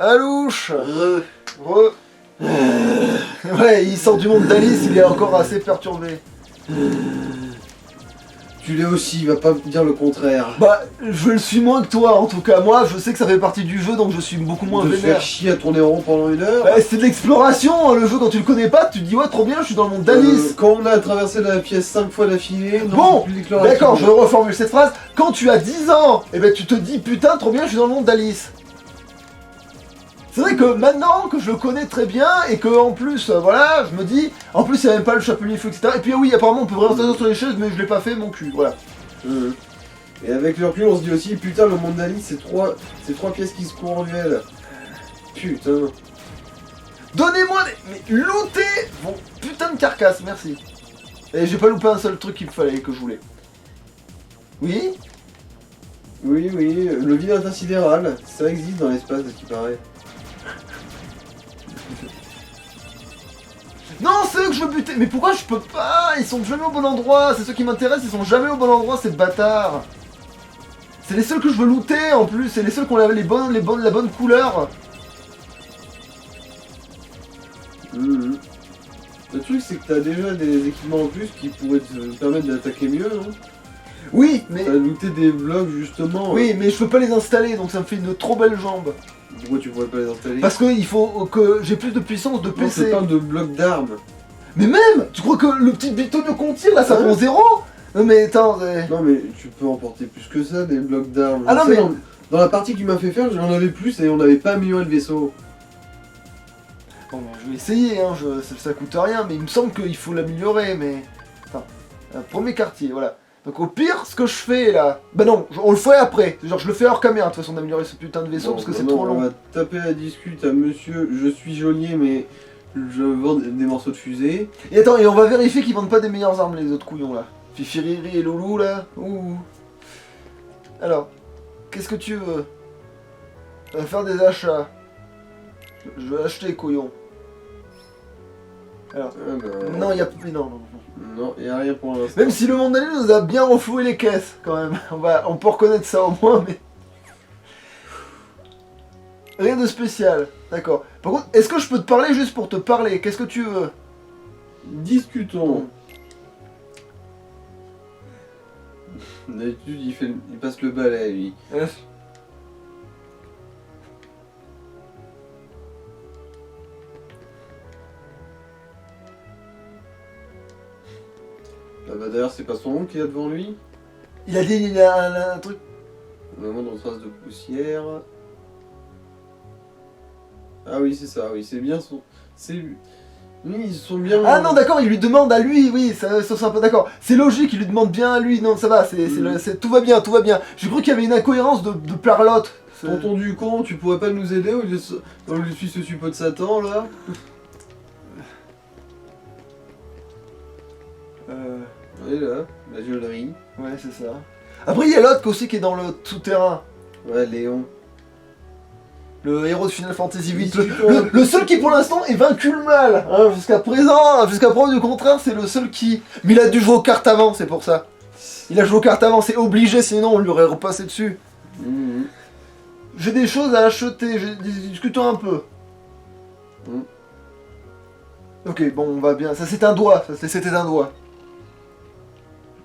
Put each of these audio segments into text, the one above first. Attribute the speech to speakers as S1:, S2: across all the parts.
S1: Alouche. Re. Ouais, il sort du monde d'Alice, il est encore assez perturbé.
S2: Tu l'es aussi, va pas me dire le contraire.
S1: Bah, je le suis moins que toi, en tout cas. Moi, je sais que ça fait partie du jeu, donc je suis beaucoup moins
S2: De se
S1: vénère.
S2: faire chier à tourner rond pendant 1 heure.
S1: Bah, c'est de l'exploration, hein, le jeu, quand tu le connais pas, tu te dis, ouais, trop bien, je suis dans le monde d'Alice.
S2: Quand on a traversé la pièce 5 fois d'affilée, non,
S1: Bon,
S2: c'est plus d'exploration.
S1: d'accord, je reformule cette phrase. Quand tu as 10 ans, eh ben tu te dis, putain, trop bien, je suis dans le monde d'Alice. C'est vrai que maintenant que je le connais très bien et que en plus, voilà, je me dis, en plus il n'y a même pas le chapelier feu, etc. Et puis oui, apparemment on peut vraiment s'asseoir sur les chaises, mais je l'ai pas fait, mon cul, voilà.
S2: Et avec le recul, on se dit aussi, putain, le monde d'Alice, c'est trois pièces qui se courent en duel. Putain.
S1: Donnez-moi des... Mais looter bon, putain de carcasse, merci. Et j'ai pas loupé un seul truc qu'il me fallait, que je voulais. Oui.
S2: Oui, le vide intersidéral, ça existe dans l'espace, à ce qui paraît.
S1: Non, c'est eux que je veux buter. Mais pourquoi je peux pas? Ils sont jamais au bon endroit. C'est ceux qui m'intéressent, ils sont jamais au bon endroit, ces bâtards. C'est les seuls que je veux looter en plus. C'est les seuls qui ont la bonne couleur.
S2: Le truc, c'est que t'as déjà des équipements en plus qui pourraient te permettre d'attaquer mieux, non?
S1: Oui, mais...
S2: T'as looté des blocs, justement.
S1: Oui, mais je peux pas les installer, donc ça me fait une trop belle jambe.
S2: Pourquoi tu pourrais pas les installer?
S1: Parce qu'il faut que j'ai plus de puissance de
S2: Non,
S1: PC.
S2: c'est pas de blocs d'armes.
S1: Mais même, tu crois que le petit bitonio qu'on tire là, ça prend 0? Non mais attends,
S2: Non mais tu peux emporter plus que ça, des blocs d'armes.
S1: Ah non,
S2: Je sais,
S1: mais-
S2: dans la partie qui m'a fait faire, j'en avais plus et on n'avait pas amélioré le vaisseau.
S1: Bon, je vais essayer, hein, ça coûte rien, mais il me semble qu'il faut l'améliorer, mais... Attends, premier quartier, voilà. Donc au pire, ce que je fais là... Bah non, on le fait après. Genre je le fais hors caméra, de toute façon, d'améliorer ce putain de vaisseau,
S2: Bon,
S1: parce que c'est
S2: maintenant,
S1: trop long.
S2: On va taper la discute à monsieur, je suis geôlier mais je vends des morceaux de fusée.
S1: Et attends, et on va vérifier qu'ils vendent pas des meilleures armes, les autres couillons là. Fifi, Riri et Loulou là. Ouh. Alors, qu'est-ce que tu veux? On va faire des achats. Je veux acheter, couillon. Alors, non, il y a plus... Non.
S2: Non, y a rien pour l'instant.
S1: Même si le monde d'Ali nous a bien refloué les caisses, quand même. On peut reconnaître ça au moins, mais... Rien de spécial, d'accord. Par contre, est-ce que je peux te parler juste pour te parler? Qu'est-ce que tu veux?
S2: Discutons. D'habitude, il passe le balai, lui. Ah bah d'ailleurs, c'est pas son nom qu'il y a devant lui.
S1: Il a dit, il a un truc...
S2: Le monde en trace de poussière. Ah oui, c'est ça, oui, c'est bien son... C'est lui. Lui, ils sont bien...
S1: Ah non, d'accord, il lui demande à lui, oui, ça c'est un peu d'accord. C'est logique, il lui demande bien à lui, non, ça va, tout va bien, tout va bien. J'ai cru qu'il y avait une incohérence de perlotte.
S2: Tonton du con, tu pourrais pas nous aider au lieu de suivre ce suppôt de Satan, là? Oui, là, la geôlerie.
S1: Ouais, c'est ça. Après, il y a l'autre aussi qui est dans le souterrain.
S2: Ouais, Léon.
S1: Le héros de Final Fantasy VIII. Le seul qui, pour l'instant, est vaincu le mal. Hein, jusqu'à présent, jusqu'à preuve du contraire, c'est le seul qui... Mais il a dû jouer aux cartes avant, c'est pour ça. Il a joué aux cartes avant, c'est obligé, sinon on lui aurait repassé dessus. J'ai des choses à acheter, discutons un peu. Ok, bon, on va bien. Ça, c'est un doigt, c'était un doigt.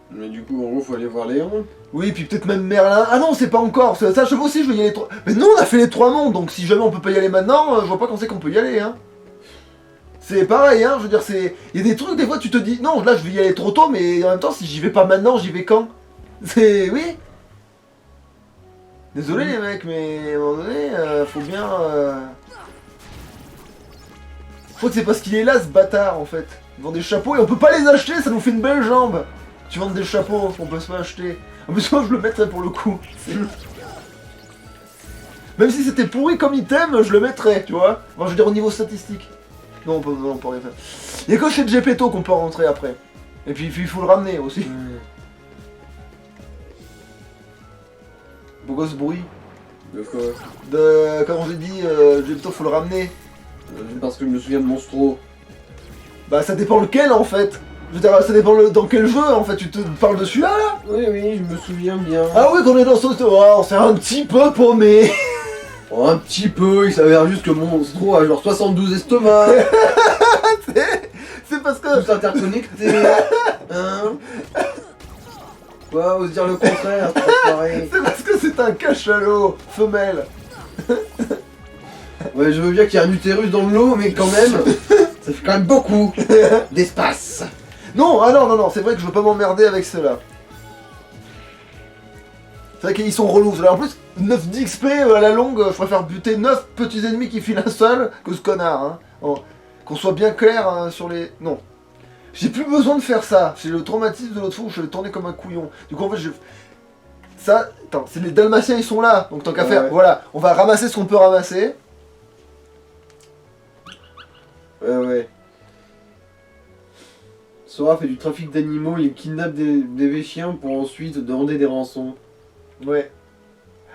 S2: Mais du coup, en gros, faut aller voir Léon.
S1: Oui, puis peut-être même Merlin. Ah non, c'est pas encore. Ça, je sais aussi, je vais y aller. Mais non, on a fait les 3 mondes, donc si jamais on peut pas y aller maintenant, je vois pas quand c'est qu'on peut y aller, hein. C'est pareil, hein. Je veux dire, c'est. Il y a des trucs, des fois, tu te dis, non, là, je vais y aller trop tôt, mais en même temps, si j'y vais pas maintenant, j'y vais quand? C'est. Oui. Désolé, les mecs, mais à un moment donné, faut bien. Je crois que c'est parce qu'il est là, ce bâtard, en fait. Ils vendent des chapeaux et on peut pas les acheter, ça nous fait une belle jambe. Tu vends des chapeaux qu'on peut pas acheter. En plus, moi, je le mettrais pour le coup. Même si c'était pourri comme item, je le mettrais, tu vois. Enfin, je veux dire, au niveau statistique. Non, on peut rien faire. Il y a que chez Gepetto qu'on peut rentrer après. Et puis, il faut le ramener aussi. Pourquoi ce bruit?
S2: De quoi?
S1: Quand j'ai dit Gepetto, faut le ramener.
S2: Parce que je me souviens de Monstro.
S1: Bah, ça dépend lequel en fait. Je veux dire, ça dépend dans quel jeu en fait. Tu te parles de celui-là là?
S2: Oui, je me souviens bien.
S1: Ah oui, qu'on est dans ce... Oh, on s'est un petit peu paumé.
S2: Oh, un petit peu, il s'avère juste que Monstro a genre 72 estomacs.
S1: C'est parce que...
S2: Tout interconnecté. Hein? Quoi, ose dire le contraire, c'est pas pareil.
S1: C'est parce que c'est un cachalot femelle.
S2: Ouais, je veux bien qu'il y ait un utérus dans l'eau, mais quand même, ça fait quand même beaucoup d'espace.
S1: Non, ah non, non, non, c'est vrai que je veux pas m'emmerder avec ceux-là. C'est vrai qu'ils sont relous. En plus, 9 d'XP à la longue, je préfère buter 9 petits ennemis qui filent un seul que ce connard. Hein. Oh, qu'on soit bien clair sur les... Non. J'ai plus besoin de faire ça. C'est le traumatisme de l'autre fois où je l'ai tourné comme un couillon. Du coup, en fait, je... Ça... Attends, c'est les Dalmatiens, ils sont là. Donc tant qu'à faire, voilà. On va ramasser ce qu'on peut ramasser.
S2: Ouais. Sora fait du trafic d'animaux, il kidnappe des véchiens pour ensuite demander des rançons.
S1: Ouais.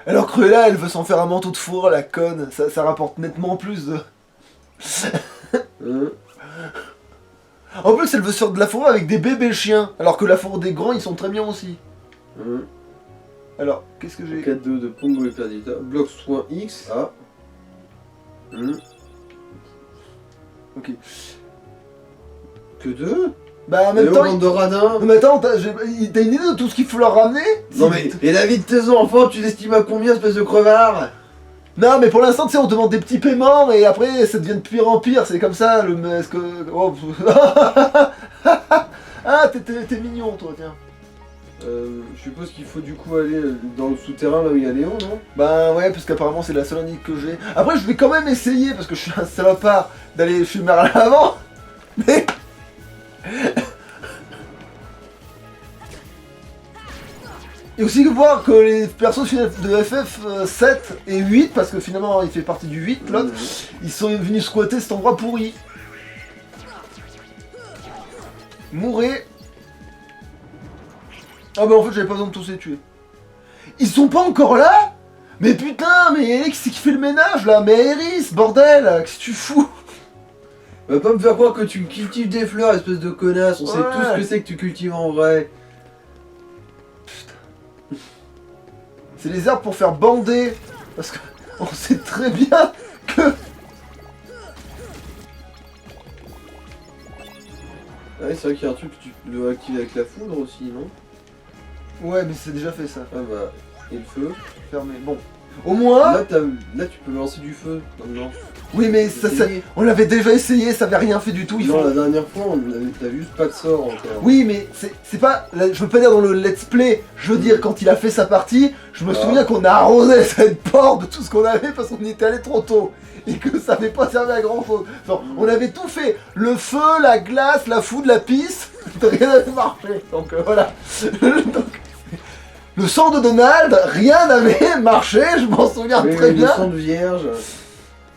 S1: Alors Cruella, elle veut s'en faire un manteau de fourre, la conne. Ça rapporte nettement plus de... En plus, elle veut se faire de la fourrure avec des bébés chiens. Alors que la fourrure des grands, ils sont très bien aussi. Alors, qu'est-ce que j'ai...
S2: 4-2 de Pongo et Perdita. Bloc soin X. Ah.
S1: Ok.
S2: Que 2?
S1: Bah en même temps...
S2: bande de radins.
S1: Non mais attends, t'as une idée de tout ce qu'il faut leur ramener?
S2: Non mais, et la vie de tes enfants, tu l'estimes à combien, espèce de crevard?
S1: Non mais pour l'instant, tu sais, on demande des petits paiements et après, ça devient de pire en pire, c'est comme ça, le... Est-ce que... Oh. Ah, t'es mignon, toi, tiens.
S2: Je suppose qu'il faut du coup aller dans le souterrain, là où il y a Léon, non?
S1: Bah ouais, parce qu'apparemment, c'est la seule indique que j'ai. Après, je vais quand même essayer, parce que je suis un salopard, d'aller chez Merlin avant. Mais... Et aussi voir que les persos de FF 7 et 8, parce que finalement il fait partie du 8, l'autre, ils sont venus squatter cet endroit pourri. Mourez. Ah bah en fait j'avais pas besoin de tous les tuer. Ils sont pas encore là? Mais putain, mais qui c'est qui fait le ménage là? Mais Aeris, bordel, qu'est-ce que tu fous?
S2: Va pas me faire croire que tu cultives des fleurs, espèce de connasse, on sait tout ce que c'est que tu cultives en vrai.
S1: C'est les herbes pour faire bander, parce qu'on sait très bien que...
S2: Ah oui, c'est vrai qu'il y a un truc que tu dois activer avec la foudre aussi, non?
S1: Ouais, mais c'est déjà fait ça.
S2: Ah bah, et le feu?
S1: Fermé. Bon. Au moins...
S2: Là, tu peux lancer du feu, maintenant.
S1: Oui, mais ça, on l'avait déjà essayé, ça avait rien fait du tout.
S2: Non, la dernière fois, t'as juste pas de sort encore.
S1: Oui, mais c'est pas... Je veux pas dire dans le let's play, je veux dire quand il a fait sa partie, je me souviens qu'on a arrosé cette porte de tout ce qu'on avait parce qu'on y était allé trop tôt. Et que ça n'avait pas servi à grand chose. Genre, on avait tout fait. Le feu, la glace, la foudre, la pisse. Rien n'avait marché. Donc voilà. Donc, le sang de Donald, rien n'avait marché, je m'en souviens très bien.
S2: Le sang de vierge,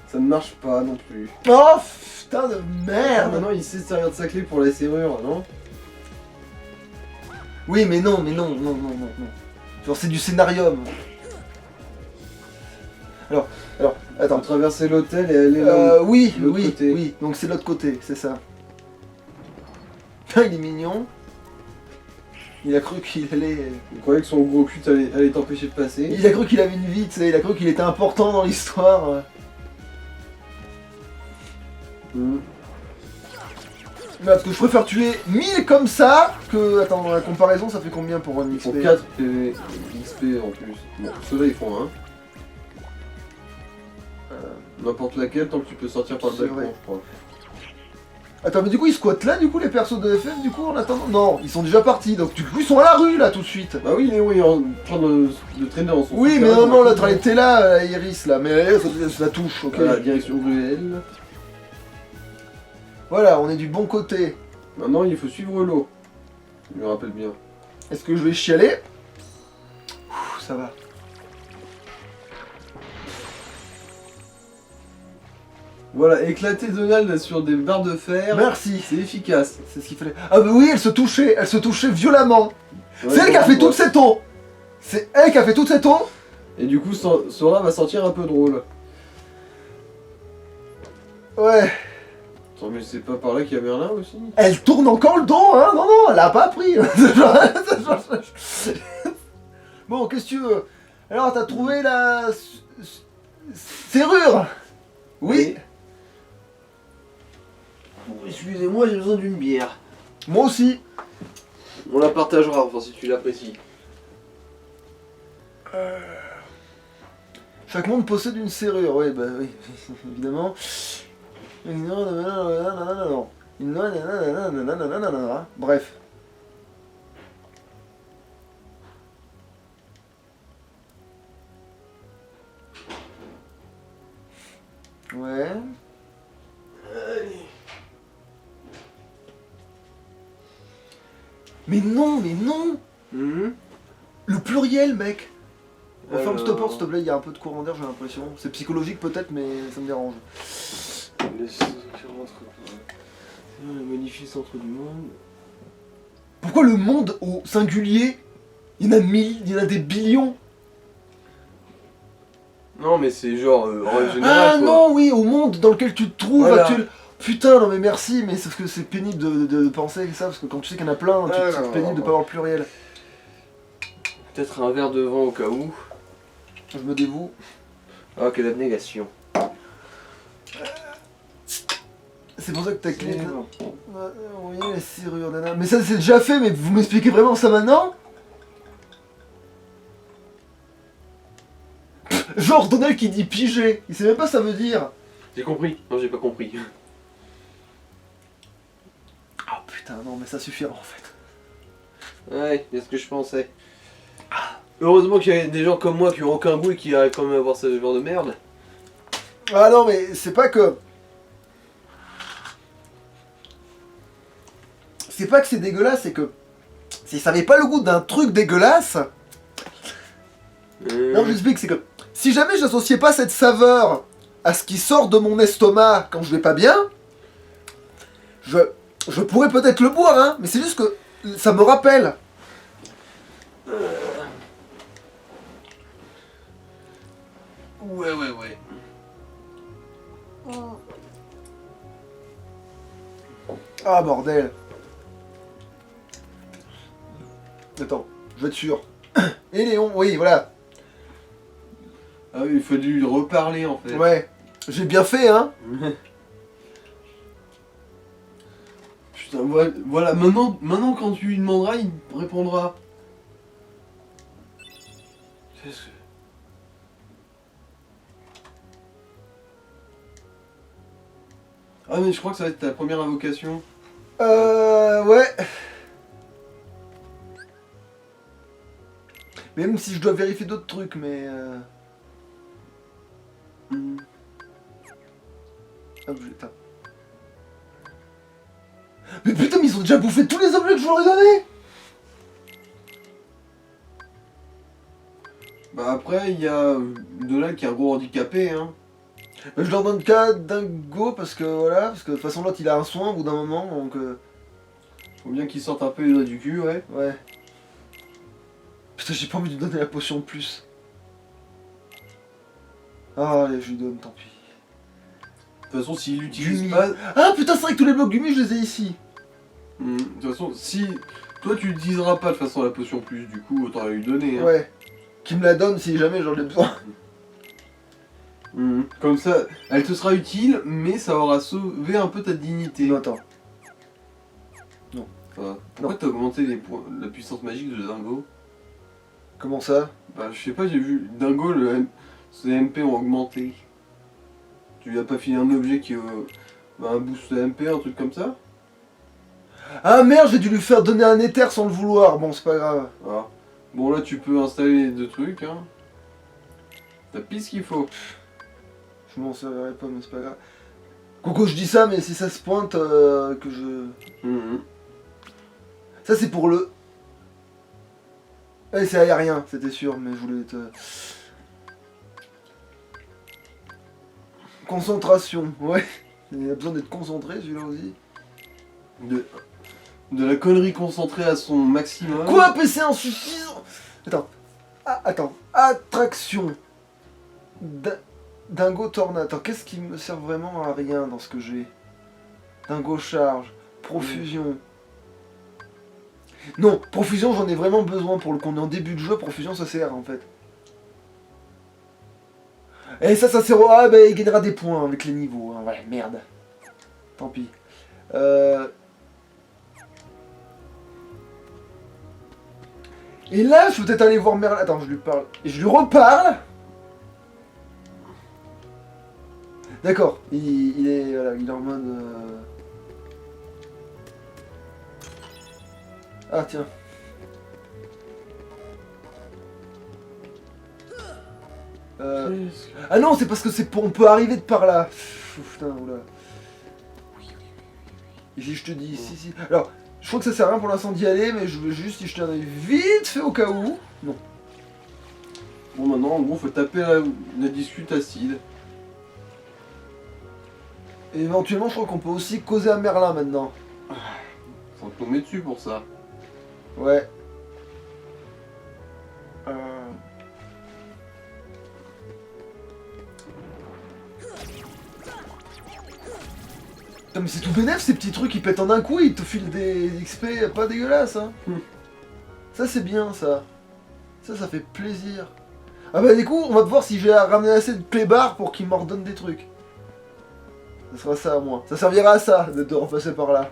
S2: ça ne marche pas non plus.
S1: Oh putain de merde.
S2: Maintenant il sait servir de sa clé pour la serrure, non?
S1: Oui mais non. Genre c'est du scénarium. Alors, attends.
S2: Faut traverser l'hôtel et aller là où...
S1: oui,
S2: côté.
S1: oui, donc c'est l'autre côté, c'est ça. Il est mignon. Il a cru qu'il allait...
S2: Il croyait que son gros cul allait t'empêcher de passer.
S1: Il a cru qu'il avait une vie, tu sais, il a cru qu'il était important dans l'histoire. Parce que je préfère tuer 1000 comme ça que... Attends, dans la comparaison, ça fait combien pour un XP?
S2: Ils font 4 XP en plus. Bon, ceux-là ils font 1. N'importe laquelle, tant que tu peux sortir par le balcon, je crois.
S1: Attends, mais du coup ils squattent là, du coup, les persos de FF, du coup, en attendant? Non, ils sont déjà partis, donc du coup ils sont à la rue, là, tout de suite.
S2: Bah oui, Léo est en train de traîner dans son...
S1: Oui, mais non, l'autre, elle était là, Iris, là, mais elle, ça la touche, ok.
S2: Voilà, direction ruelle.
S1: Voilà, on est du bon côté.
S2: Maintenant, il faut suivre l'eau. Je me rappelle bien.
S1: Est-ce que je vais chialer? Ouh, ça va.
S2: Voilà, éclater Donald sur des barres de fer.
S1: Merci.
S2: C'est efficace.
S1: C'est ce qu'il fallait. Ah bah oui, elle se touchait violemment.
S2: Ouais,
S1: c'est elle qui a fait toute cette eau. C'est elle qui a fait toute cette eau.
S2: Et du coup, Sora va sentir un peu drôle.
S1: Ouais.
S2: Attends, mais c'est pas par là qu'il y a Merlin aussi?
S1: Elle tourne encore le dos, hein. Non, elle a pas pris. Bon, qu'est-ce que tu veux? Alors, t'as trouvé Serrure. Oui.
S2: Bon, excusez-moi, j'ai besoin d'une bière.
S1: Moi aussi.
S2: On la partagera, enfin si tu l'apprécies.
S1: Chaque monde possède une serrure, oui, bah oui, évidemment. Bref. Ouais. Mais non, mais non. Le pluriel, mec. Ferme cette porte, s'il te plaît, il y a un peu de courant d'air, j'ai l'impression. C'est psychologique peut-être, mais ça me dérange.
S2: Le magnifique centre du monde.
S1: Pourquoi le monde au singulier, il y en a des billions?
S2: Non, mais c'est genre en règle
S1: Ah
S2: générale. Quoi.
S1: non, oui, au monde dans lequel tu te trouves
S2: Voilà.
S1: actuel. Putain, non mais merci, mais c'est parce que c'est pénible de penser ça, parce que quand tu sais qu'il y en a plein, c'est pénible de pas avoir le pluriel.
S2: Peut-être un verre de vin au cas où.
S1: Je me dévoue.
S2: Ah, quelle abnégation.
S1: C'est pour ça que ta clé...
S2: Bon.
S1: Oui, la serrure, nana. Mais ça c'est déjà fait, mais vous m'expliquez vraiment ça maintenant? Genre Donald qui dit piger, il sait même pas ce que ça veut dire.
S2: J'ai compris. Non, j'ai pas compris.
S1: Oh putain, non mais ça suffira en fait.
S2: Ouais, c'est ce que je pensais. Heureusement qu'il y a des gens comme moi qui ont aucun goût et qui arrivent quand même à voir ce genre de merde.
S1: Ah non mais c'est pas que... C'est pas que c'est dégueulasse, c'est que... Si ça avait pas le goût d'un truc dégueulasse... Non, je l'explique, c'est que... Si jamais j'associais pas cette saveur à ce qui sort de mon estomac quand je vais pas bien... Je pourrais peut-être le boire, hein, mais c'est juste que ça me rappelle.
S2: Ouais.
S1: Ah bordel. Attends, je vais être sûr. Et Léon, oui, voilà.
S2: Ah oui, il faut lui reparler en fait.
S1: Ouais, j'ai bien fait, hein.
S2: Putain, voilà, maintenant quand tu lui demanderas, il répondra. Qu'est-ce que... Ah mais je crois que ça va être ta première invocation.
S1: Ouais. Même si je dois vérifier d'autres trucs, mais... Hop, putain. Mais putain, mais ils ont déjà bouffé tous les objets que je leur ai donnés.
S2: Bah après, il y a Donald qui est un gros handicapé, hein.
S1: Je leur donne qu'à Dingo parce que voilà, parce que de toute façon l'autre il a un soin au bout d'un moment, donc
S2: Faut bien qu'il sorte un peu les doigts du cul, ouais.
S1: ouais. Putain, j'ai pas envie de lui donner la potion de plus. Ah allez, je lui donne, tant pis.
S2: De toute façon, s'il l'utilise
S1: Gumi.
S2: pas...
S1: Ah putain, c'est vrai que tous les blocs Gumi je les ai ici.
S2: De toute façon, si... Toi, tu l'utiliseras pas de toute façon la potion plus, du coup, autant la lui donner, hein.
S1: Ouais. Qui me la donne si jamais j'en ai besoin.
S2: Comme ça, elle te sera utile, mais ça aura sauvé un peu ta dignité.
S1: Non, attends.
S2: Enfin, pourquoi t'as augmenté les points, la puissance magique de Dingo?
S1: Comment ça?
S2: Bah, je sais pas, j'ai vu Dingo, ses MP ont augmenté. Tu lui as pas filé un objet qui un boost MP, un truc comme ça?
S1: Ah merde, j'ai dû lui faire donner un éther sans le vouloir. Bon, c'est pas grave.
S2: Ah. Bon, là, tu peux installer les deux trucs, hein. T'as pile ce qu'il faut.
S1: Je m'en servirai pas, mais c'est pas grave. Coco, je dis ça, mais si ça se pointe, que je... Ça, c'est pour le... Eh, c'est aérien, c'était sûr, mais je voulais te... Concentration, ouais. Il a besoin d'être concentré, celui-là aussi.
S2: De la connerie concentrée à son maximum.
S1: Quoi, PC insuffisant? Attends. Ah, attends. Attraction. Dingo tornade. Attends, qu'est-ce qui me sert vraiment à rien dans ce que j'ai? Dingo charge. Profusion. Non, profusion, j'en ai vraiment besoin pour le qu'on est en début de jeu. Profusion, ça sert en fait. Et ça sert au... Ah bah il gagnera des points avec les niveaux, hein. Voilà, merde. Tant pis. Et là, je peux peut-être aller voir Merlin. Attends, je lui parle. Et je lui reparle. D'accord, il est, voilà, il est en mode... Ah tiens. Ah non, c'est parce que c'est pour... On peut arriver de par là. Putain, oula. Ici, je te dis, si. Alors, je crois que ça sert à rien pour l'instant d'y aller, mais je veux juste y jeter un œil vite fait au cas où. Non.
S2: Bon, maintenant, en gros, faut taper la discute acide.
S1: Et éventuellement, je crois qu'on peut aussi causer à Merlin maintenant.
S2: Faut tomber dessus pour ça.
S1: Ouais. Putain, mais c'est tout bénef ces petits trucs, ils pètent en un coup, ils te filent des XP pas dégueulasses, hein. Ça c'est bien ça. Ça fait plaisir. Ah bah du coup, on va voir si j'ai ramené assez de clébards pour qu'ils m'ordonnent des trucs. Ça sera ça à moi. Ça servira à ça de repasser par là.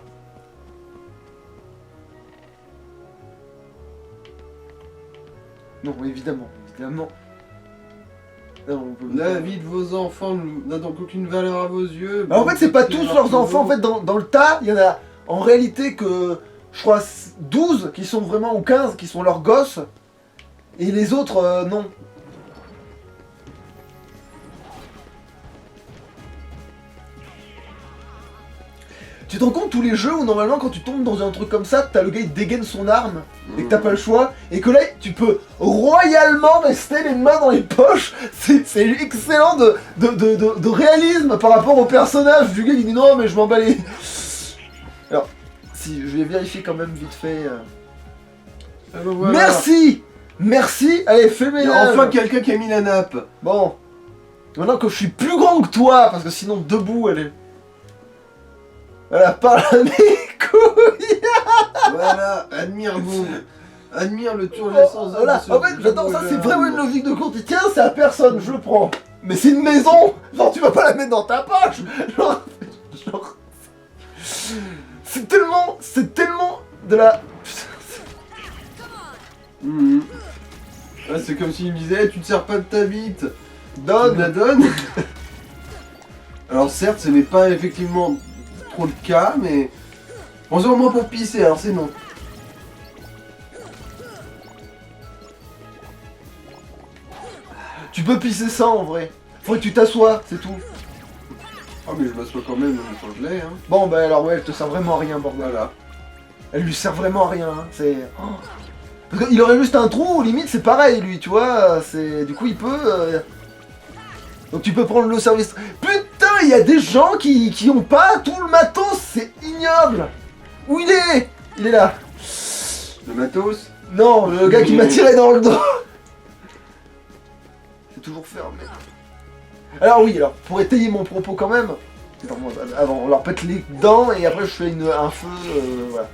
S1: Non, évidemment. Non, on peut...
S2: La vie de vos enfants n'a donc aucune valeur à vos yeux.
S1: Alors en fait, c'est pas tous leurs enfants. En fait, dans le tas, il y en a en réalité que, je crois, 12 qui sont vraiment, ou 15 qui sont leurs gosses. Et les autres, non. Tu te rends compte tous les jeux où normalement quand tu tombes dans un truc comme ça, t'as le gars il dégaine son arme et que t'as pas le choix et que là tu peux royalement rester les mains dans les poches. C'est excellent de réalisme par rapport au personnage du gars qui dit non mais je m'en bats les... Alors, si je vais vérifier quand même vite fait.
S2: Voilà.
S1: Merci. Allez, fais le
S2: Il y
S1: ménage.
S2: a enfin quelqu'un qui a mis la nappe.
S1: Bon. Maintenant que je suis plus grand que toi, parce que sinon debout elle est... Voilà, par là mes couilles.
S2: Voilà, admire-vous. Admire le tour de l'essence.
S1: Voilà, en fait, j'adore ça, c'est vraiment une logique de compte. Tiens, c'est à personne, je le prends. Mais c'est une maison. Genre, tu vas pas la mettre dans ta poche. Genre... C'est tellement de la...
S2: Ah, c'est comme s'il me disait, tu te sers pas de ta bite.
S1: Donne.
S2: Tu me la donnes. Alors certes, ce n'est pas effectivement trop le cas, mais... Pensez au moins pour pisser, alors c'est non.
S1: Tu peux pisser ça en vrai. Faut que tu t'assoies, c'est tout.
S2: Ah mais je m'assois quand même quand je l'ai, hein.
S1: Bon bah alors ouais, elle te sert vraiment à rien, bordel.
S2: Voilà.
S1: Elle lui sert vraiment à rien, hein. C'est... Oh. Parce qu'il aurait juste un trou, limite c'est pareil lui, tu vois. C'est... Du coup il peut... Donc tu peux prendre le service... Putain, il y a des gens qui ont pas tout le matos, c'est ignoble. Où il est? Il est là.
S2: Le matos.
S1: Non, le gars qui m'a tiré dans le dos. C'est toujours fermé. Alors oui, alors pour étayer mon propos quand même, attends, moi, avant on leur pète les dents et après je fais un feu, voilà,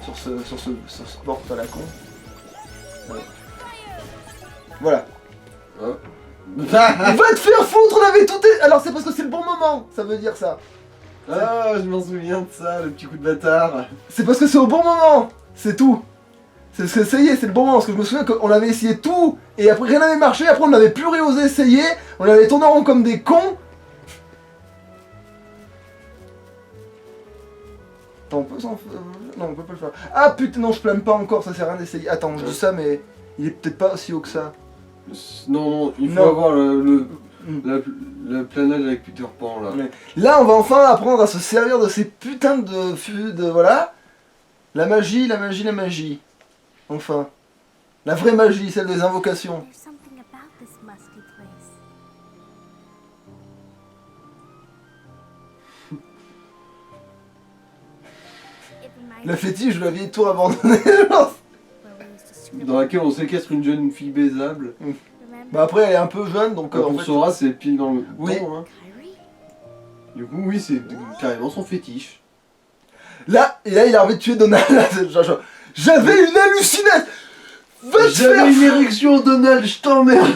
S1: sur ce porte à la con. Voilà.
S2: Oh.
S1: Va te faire foutre, on avait tout... Alors c'est parce que c'est le bon moment, ça veut dire ça.
S2: Ah, je m'en souviens de ça, le petit coup de bâtard.
S1: C'est parce que c'est au bon moment, c'est tout. Ça y est, c'est le bon moment, parce que je me souviens qu'on avait essayé tout, et après rien n'avait marché, après on n'avait plus réosé essayer, on avait tourné en rond comme des cons. Attends, on peut s'en faire... Non, on peut pas le faire. Ah putain, non, je plane pas encore, ça sert à rien d'essayer. Attends, je dis ça, mais il est peut-être pas aussi haut que ça.
S2: Non, il faut avoir le planage avec Peter Pan, là.
S1: Ouais. Là, on va enfin apprendre à se servir de ces putains de voilà. La magie. Enfin. La vraie magie, celle des invocations.
S3: There's something about this musty place. It reminds
S1: Le fétiche de la vieille tour abandonnée.
S3: where we used to scribble.
S2: Dans laquelle on séquestre une jeune fille baisable.
S3: Remember
S1: Bah après, elle est un peu jeune, donc en
S2: Pour
S1: fait...
S2: Sora, c'est pile dans le
S1: Oui.
S2: temps, hein.
S3: Kyrie?
S2: Du coup, oui, c'est carrément son fétiche.
S1: Là, il a envie de tuer Donald. J'avais une hallucination. Va te faire
S2: J'avais une érection, Donald, je t'emmerde.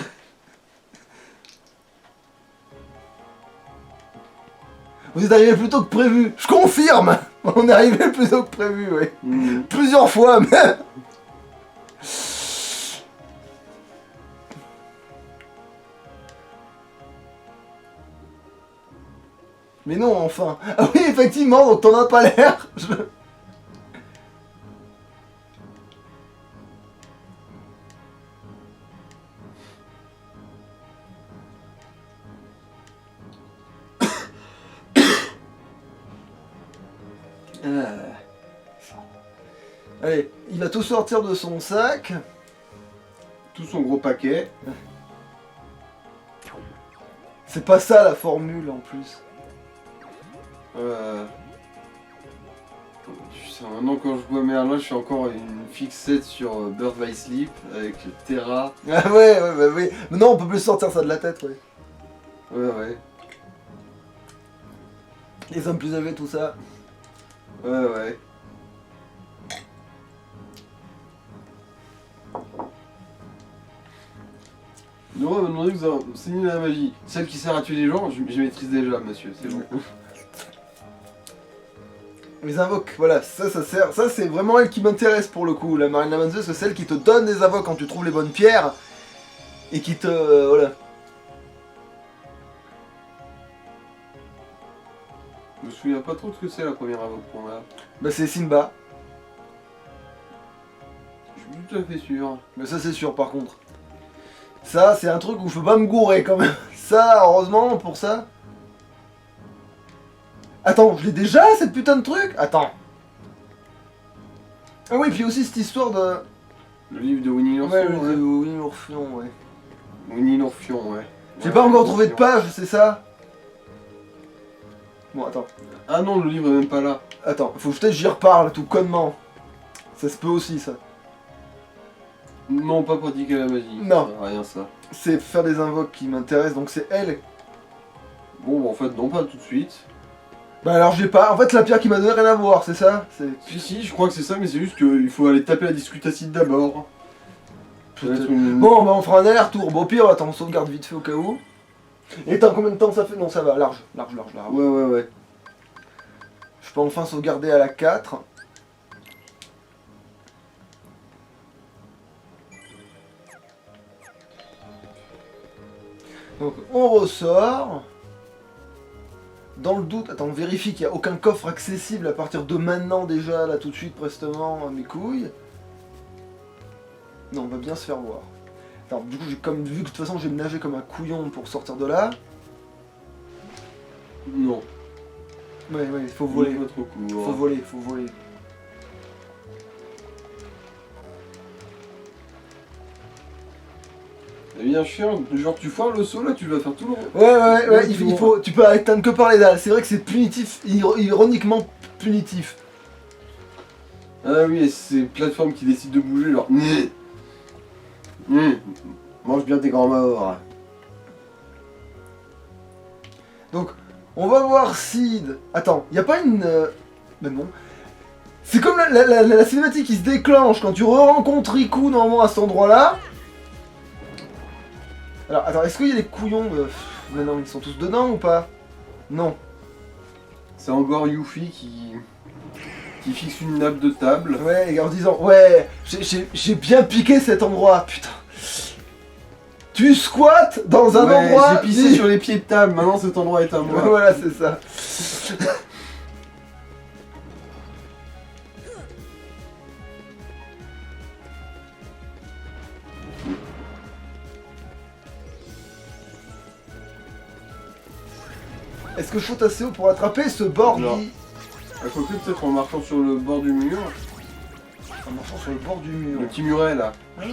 S1: Vous êtes arrivé plus tôt que prévu. Je confirme. On est arrivé plus tôt que prévu, ouais. Plusieurs fois même. Mais non, enfin. Ah oui, effectivement, donc t'en as pas l'air. Allez, il va tout sortir de son sac.
S2: Tout son gros paquet.
S1: C'est pas ça la formule en plus.
S2: Maintenant quand je vois Merlin, je suis encore une fixette sur Birth by Sleep avec Terra.
S1: Ah ouais, ouais, bah oui. Mais non, on peut plus sortir ça de la tête, ouais.
S2: Ouais.
S1: Les hommes plus âgés, tout ça.
S2: Ouais. Nora m'a demandé que vous enseignez la magie. Celle qui sert à tuer les gens, je maîtrise déjà, monsieur, c'est bon.
S1: Les invoques, voilà, ça sert. Ça, c'est vraiment elle qui m'intéresse pour le coup. La Marina Manzeus, c'est celle qui te donne des invoques quand tu trouves les bonnes pierres. Et qui te. Voilà.
S2: Je me souviens pas trop de ce que c'est la première invoque qu'on a.
S1: Bah, c'est Simba.
S2: Je suis tout à fait sûr.
S1: Mais ça, c'est sûr par contre. Ça, c'est un truc où je peux pas me gourer quand même. Ça, heureusement, pour ça. Attends, je l'ai déjà cette putain de truc? Attends. Ah oui, puis aussi cette histoire de.
S2: Le livre de Winnie l'Ourson.
S1: Ouais, Winnie l'Ourson, ouais.
S2: Winnie l'Ourfion, ouais.
S1: J'ai pas encore trouvé de page, c'est ça? Bon, attends.
S2: Ah non, le livre est même pas là.
S1: Attends, faut peut-être que j'y reparle tout connement. Ça se peut aussi, ça.
S2: Non, pas pratiquer la magie.
S1: Non.
S2: Rien ça.
S1: C'est faire des invoques qui m'intéressent, donc c'est elle.
S2: Bon, bah, en fait, non, pas tout de suite.
S1: Bah alors j'ai pas. En fait, la pierre qui m'a donné rien à voir, c'est ça? C'est.
S2: Si, je crois que c'est ça, mais c'est juste qu'il faut aller taper la discutacide d'abord. Ça va être une-
S1: Bon, bah on fera un aller-retour. Bon, au pire, attends, on sauvegarde vite fait au cas où. Et attends, combien de temps ça fait? Non, ça va, large.
S2: Ouais.
S1: Je peux enfin sauvegarder à la 4. Donc on ressort. Dans le doute, attends, on vérifie qu'il n'y a aucun coffre accessible à partir de maintenant déjà, là tout de suite, prestement, mes couilles. Non, on va bien se faire voir. Alors du coup, j'ai comme vu que de toute façon j'ai nagé comme un couillon pour sortir de là.
S2: Non.
S1: Ouais, il faut voler.
S2: Pas trop court.
S1: Faut voler.
S2: C'est bien chiant, genre tu foires le saut là, tu vas faire tout le...
S1: Ouais, il faut, tu peux atteindre que par les dalles. C'est vrai que c'est punitif, ironiquement punitif.
S2: Ah oui, et ces plateformes qui décident de bouger, genre... Mange bien tes grands morts.
S1: Donc, on va voir Sid. Attends, y a pas une... Ben non. C'est comme la cinématique qui se déclenche quand tu rencontres Riku normalement à cet endroit-là. Alors, attends, est-ce qu'il y a des couillons de... Mais non, ils sont tous dedans ou pas? Non.
S2: C'est encore Yuffie qui fixe une nappe de table.
S1: Ouais, et en disant, ouais, j'ai bien piqué cet endroit, putain. Tu squattes dans un endroit...
S2: J'ai pissé sur les pieds de table, maintenant cet endroit est à moi.
S1: Voilà, c'est ça. Est-ce que je saute assez haut pour attraper ce bord
S2: Non.
S1: qui...
S2: Il faut que peut-être en marchant sur le bord du mur.
S1: En marchant sur le bord du mur.
S2: Le petit muret là.
S1: Ah.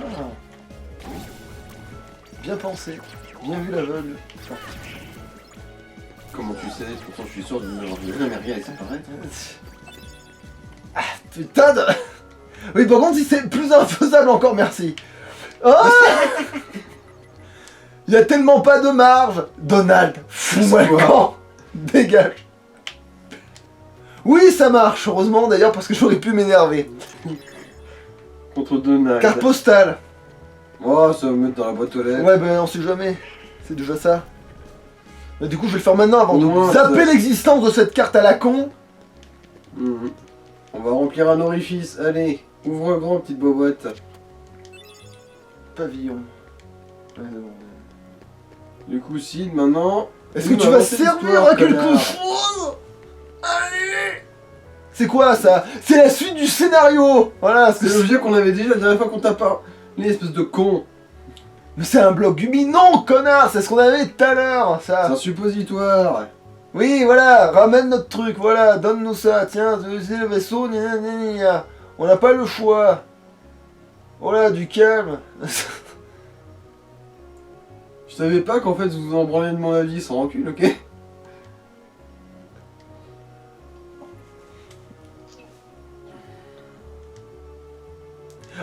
S1: Bien pensé. Bien vu l'aveugle. Enfin,
S2: Comment tu sais? Pourtant je suis sûr de ne jamais rien laisser paraître.
S1: Ah, putain de... Oui, par contre, si c'est plus infaisable encore, merci. Oh. Il y a tellement pas de marge. Donald, fous-moi le camp. Dégage. Oui, ça marche, heureusement d'ailleurs, parce que j'aurais pu m'énerver.
S2: Contre Donald.
S1: Carte postale.
S2: Oh, ça va me mettre dans la boîte aux lettres.
S1: Ouais, ben on sait jamais. C'est déjà ça. Mais du coup, je vais le faire maintenant avant
S2: Au
S1: de
S2: moins,
S1: zapper
S2: ça-
S1: l'existence de cette carte à la con.
S2: Mhm. On va remplir un orifice. Allez, ouvre grand, petite boîte.
S1: Pavillon. Ouais, bon.
S2: Du coup, Sid, maintenant...
S1: Est-ce que
S2: nous
S1: tu vas
S2: avancer
S1: servir
S2: l'histoire,
S1: à quelque
S2: connard.
S1: chose? Allez. C'est quoi ça? C'est la suite du scénario. Voilà, parce que
S2: C'est l'objet qu'on avait déjà la dernière fois qu'on t'a parlé, espèce de con.
S1: mais c'est un bloc Ubi. Non, connard, c'est ce qu'on avait tout à l'heure,
S2: C'est
S1: ça.
S2: un suppositoire.
S1: Oui, voilà, ramène notre truc, voilà, donne-nous ça. Tiens, c'est le vaisseau, gna, gna, gna, gna. On n'a pas le choix. Voilà, du calme.
S2: Je savais pas qu'en fait vous vous en branlez de mon avis sans recul, ok?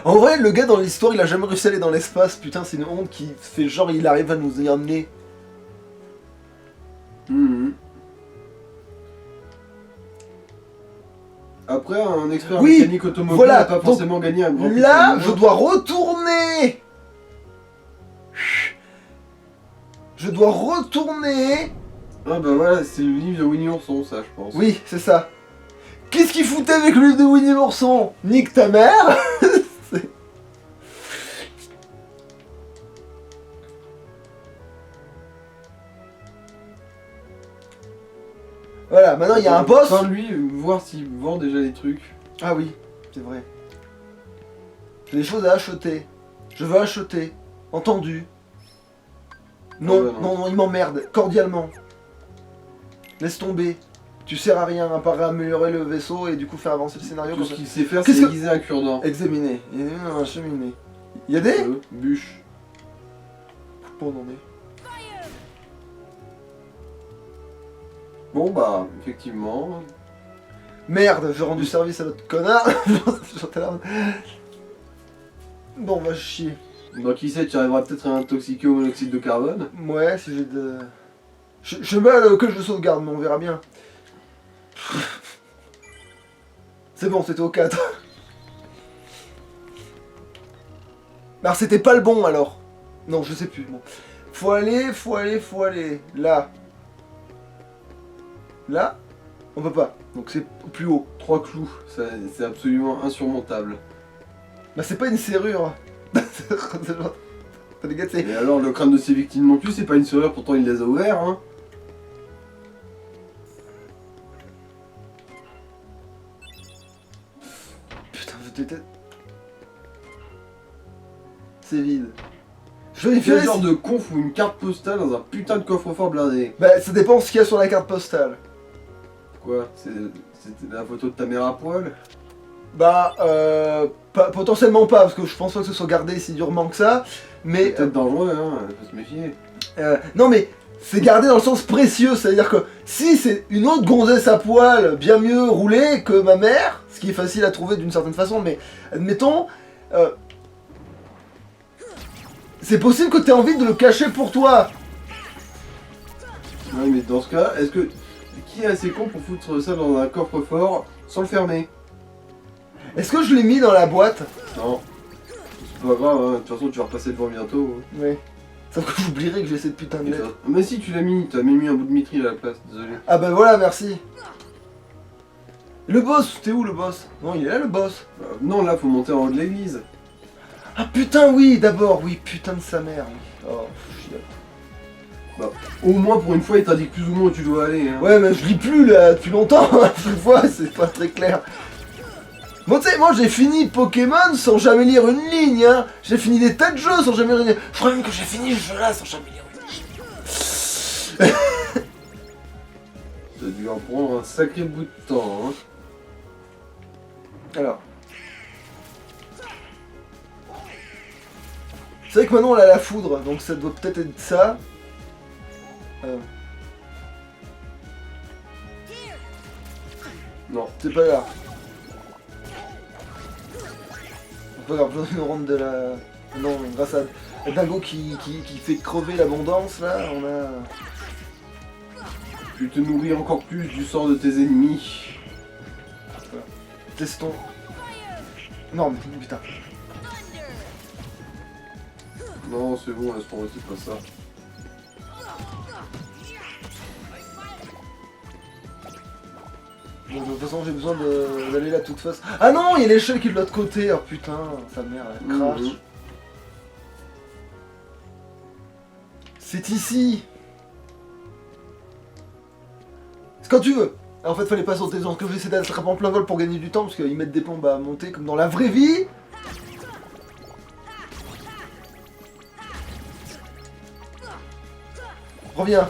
S1: En vrai, le gars dans l'histoire, il a jamais réussi à aller dans l'espace. Putain, c'est une honte qui fait genre il arrive à nous y emmener.
S2: Mhm. Après, un expert
S1: Oui,
S2: mécanique automobile
S1: voilà,
S2: n'a pas
S1: donc,
S2: forcément gagné un grand prix
S1: Là,
S2: sur
S1: je
S2: le
S1: dois retourner. Je dois retourner.
S2: Ah bah voilà, c'est le livre de Winnie Ourson, ça, je pense.
S1: Oui, c'est ça. Qu'est-ce qu'il foutait avec le livre de Winnie l'ourson? Nique ta mère. C'est- Voilà, maintenant il y a un boss.
S2: Enfin, lui, voir s'il vend déjà des trucs.
S1: Ah oui, c'est vrai. J'ai des choses à acheter. Je veux acheter. Entendu. Non,
S2: bah non.
S1: non, il m'emmerde. Cordialement. Laisse tomber. Tu sers à rien à part à améliorer le vaisseau et du coup faire avancer le scénario.
S2: Tout
S1: comme
S2: ce
S1: ça.
S2: qu'il sait faire, c'est
S1: Qu'est-ce que-
S2: aiguiser un cure-dent.
S1: Examiner. Il y a un cheminée. Il y a des
S2: Bûche.
S1: Bon, on en est.
S2: Bon bah, effectivement.
S1: Merde, j'ai rendu service à l'autre connard. J'étais là. Bon, on va chier.
S2: Bah qui sait, tu arriveras peut-être à intoxiquer au monoxyde de carbone.
S1: Ouais, si j'ai de... Je sais pas que je le sauvegarde, mais on verra bien. C'est bon, c'était au 4. Alors c'était pas le bon alors. Non, je sais plus. Bon. Faut aller. Là. Là, on peut pas. Donc c'est plus haut.
S2: 3 clous, c'est absolument insurmontable.
S1: Bah c'est pas une serrure. Les gars, c'est...
S2: Et alors, le crâne de ses victimes non plus, c'est pas une serrure, pourtant il les a ouverts, hein.
S1: Putain, je déteste. C'est vide. Je
S2: C'est
S1: vérifierai
S2: le genre
S1: si...
S2: de conf ou une carte postale dans un putain de coffre-fort blindé.
S1: Bah ça dépend ce qu'il y a sur la carte postale.
S2: Quoi? C'était la photo de ta mère à poil?
S1: Bah, potentiellement pas, parce que je pense pas que ce soit gardé si durement que ça, mais...
S2: C'est peut-être dangereux, hein, faut se méfier.
S1: non mais, c'est gardé dans le sens précieux, c'est-à-dire que si c'est une autre gonzesse à poil bien mieux roulée que ma mère, ce qui est facile à trouver d'une certaine façon, mais admettons, c'est possible que t'aies envie de le cacher pour toi.
S2: Ouais, mais dans ce cas, est-ce que... Qui est assez con pour foutre ça dans un coffre-fort sans le fermer?
S1: Est-ce que je l'ai mis dans la boîte?
S2: Non. C'est pas grave, hein. De toute façon tu vas repasser devant bientôt. Hein.
S1: Oui. Sauf que j'oublierai que j'ai cette putain de
S2: Et
S1: lettre.
S2: ça- Mais si, tu l'as mis, t'as même mis un bout de mitril à la place, désolé.
S1: Ah bah voilà, merci. Le boss, t'es où le boss? Non, il est là le boss.
S2: Non, là, faut monter en haut de l'église.
S1: Ah putain oui, d'abord, oui, putain de sa mère, oui. Oh, chiant.
S2: Au moins, pour une fois, il t'indique plus ou moins où tu dois aller. Hein.
S1: Ouais, mais je lis plus là depuis longtemps, une fois, c'est pas très clair. Bon, tu sais, moi j'ai fini Pokémon sans jamais lire une ligne, hein. J'ai fini des tas de jeux sans jamais lire une ligne. Je crois même que j'ai fini ce jeu-là sans jamais lire une ligne.
S2: T'as dû en prendre un sacré bout de temps. Hein.
S1: Alors. C'est vrai que maintenant on a la foudre, donc ça doit peut-être être ça.
S2: Non.
S1: C'est pas grave. C'est pas grave, je nous rentre de la... Non, grâce à Dingo qui fait crever l'abondance, là, on a...
S2: Tu te nourris encore plus du sang de tes ennemis.
S1: Testons. Non, mais putain.
S2: Non, c'est bon, laisse tomber, c'est pas ça.
S1: De toute façon, j'ai besoin d'aller là toute face. Ah non, il y a l'échelle qui est de l'autre côté. Oh putain, sa mère, elle crache.
S2: Mhm.
S1: C'est ici. C'est quand tu veux. En fait, fallait pas sauter dans ce que j'essaie d'attraper en plein vol pour gagner du temps parce qu'ils mettent des plombes à monter comme dans la vraie vie. Reviens.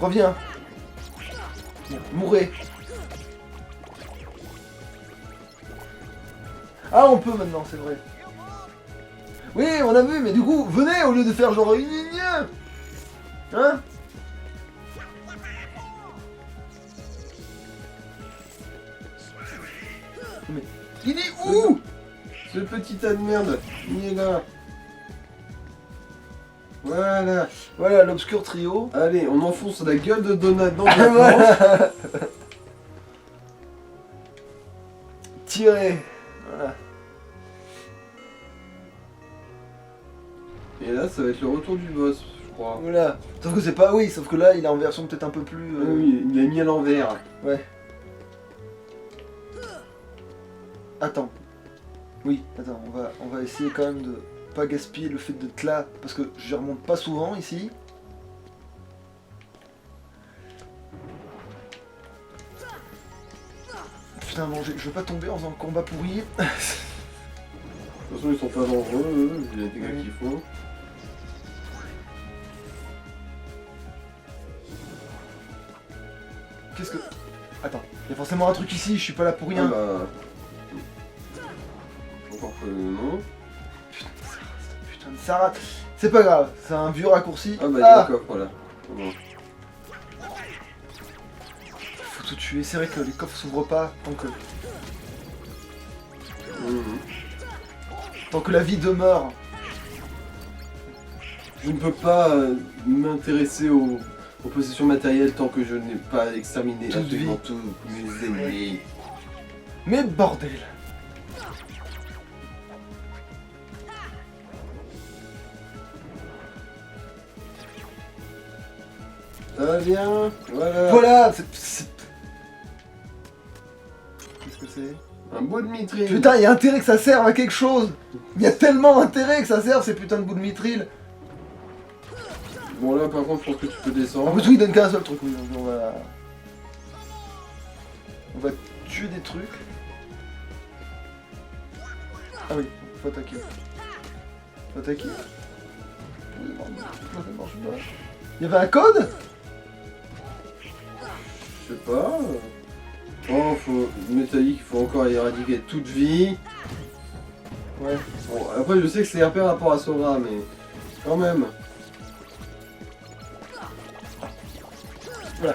S1: Reviens. Bon, mourrez. Ah, on peut maintenant, c'est vrai. Oui, on a vu, mais du coup, venez au lieu de faire genre une ligne. Hein? Mais il est où?
S2: Ce petit tas de merde, il est là. Voilà.
S1: Voilà, l'obscur trio.
S2: Allez, on enfonce la gueule de Donald dans la planche.
S1: Voilà. Tirez. Voilà.
S2: Et là, ça va être le retour du boss, je crois.
S1: Voilà. Sauf que c'est pas... Oui, sauf que là, il est en version peut-être un peu plus...
S2: Ah oui, il l'a mis à l'envers.
S1: Ouais. Attends. Oui, attends, on va essayer quand même de pas gaspiller le fait d'être là, parce que je remonte pas souvent ici. Putain, bon, je veux pas tomber en faisant le combat pourri.
S2: De toute façon, ils sont pas dangereux, eux. Il y a des gars qu'il faut.
S1: Qu'est-ce que... Attends, il y a forcément un truc ici, je suis pas là pour
S2: Ah
S1: rien.
S2: bah... Encore que non.
S1: Putain de Sarah. C'est pas grave, c'est un vieux raccourci.
S2: Ah bah, il y a le coffre, là. Bon.
S1: Faut tout tuer, c'est vrai que les coffres s'ouvrent pas tant que...
S2: Mhm.
S1: Tant que la vie demeure.
S2: Je ne peux pas m'intéresser aux possessions matérielles tant que je n'ai pas exterminé
S1: Toute
S2: absolument
S1: vie.
S2: tous mes ennemis.
S1: Mais bordel.
S2: Ça va bien, voilà.
S1: Voilà, Qu'est-ce que c'est?
S2: Un bout de mitril.
S1: Putain, il y a intérêt que ça serve à quelque chose. Il y a tellement intérêt que ça serve ces putains de bouts de mitril.
S2: Bon là par contre je pense que tu peux
S1: En
S2: descendre.
S1: plus, oui, il donne qu'un seul truc, oui, donc on va tuer des trucs. Ah oui, faut attaquer. Faut attaquer. Oui, non, ça marche pas. Il y avait un code?
S2: Je sais pas. Oh, faut métallique, il faut encore éradiquer toute vie.
S1: Ouais.
S2: Bon, après je sais que c'est RP par rapport à Sora, mais quand même.
S1: Voilà.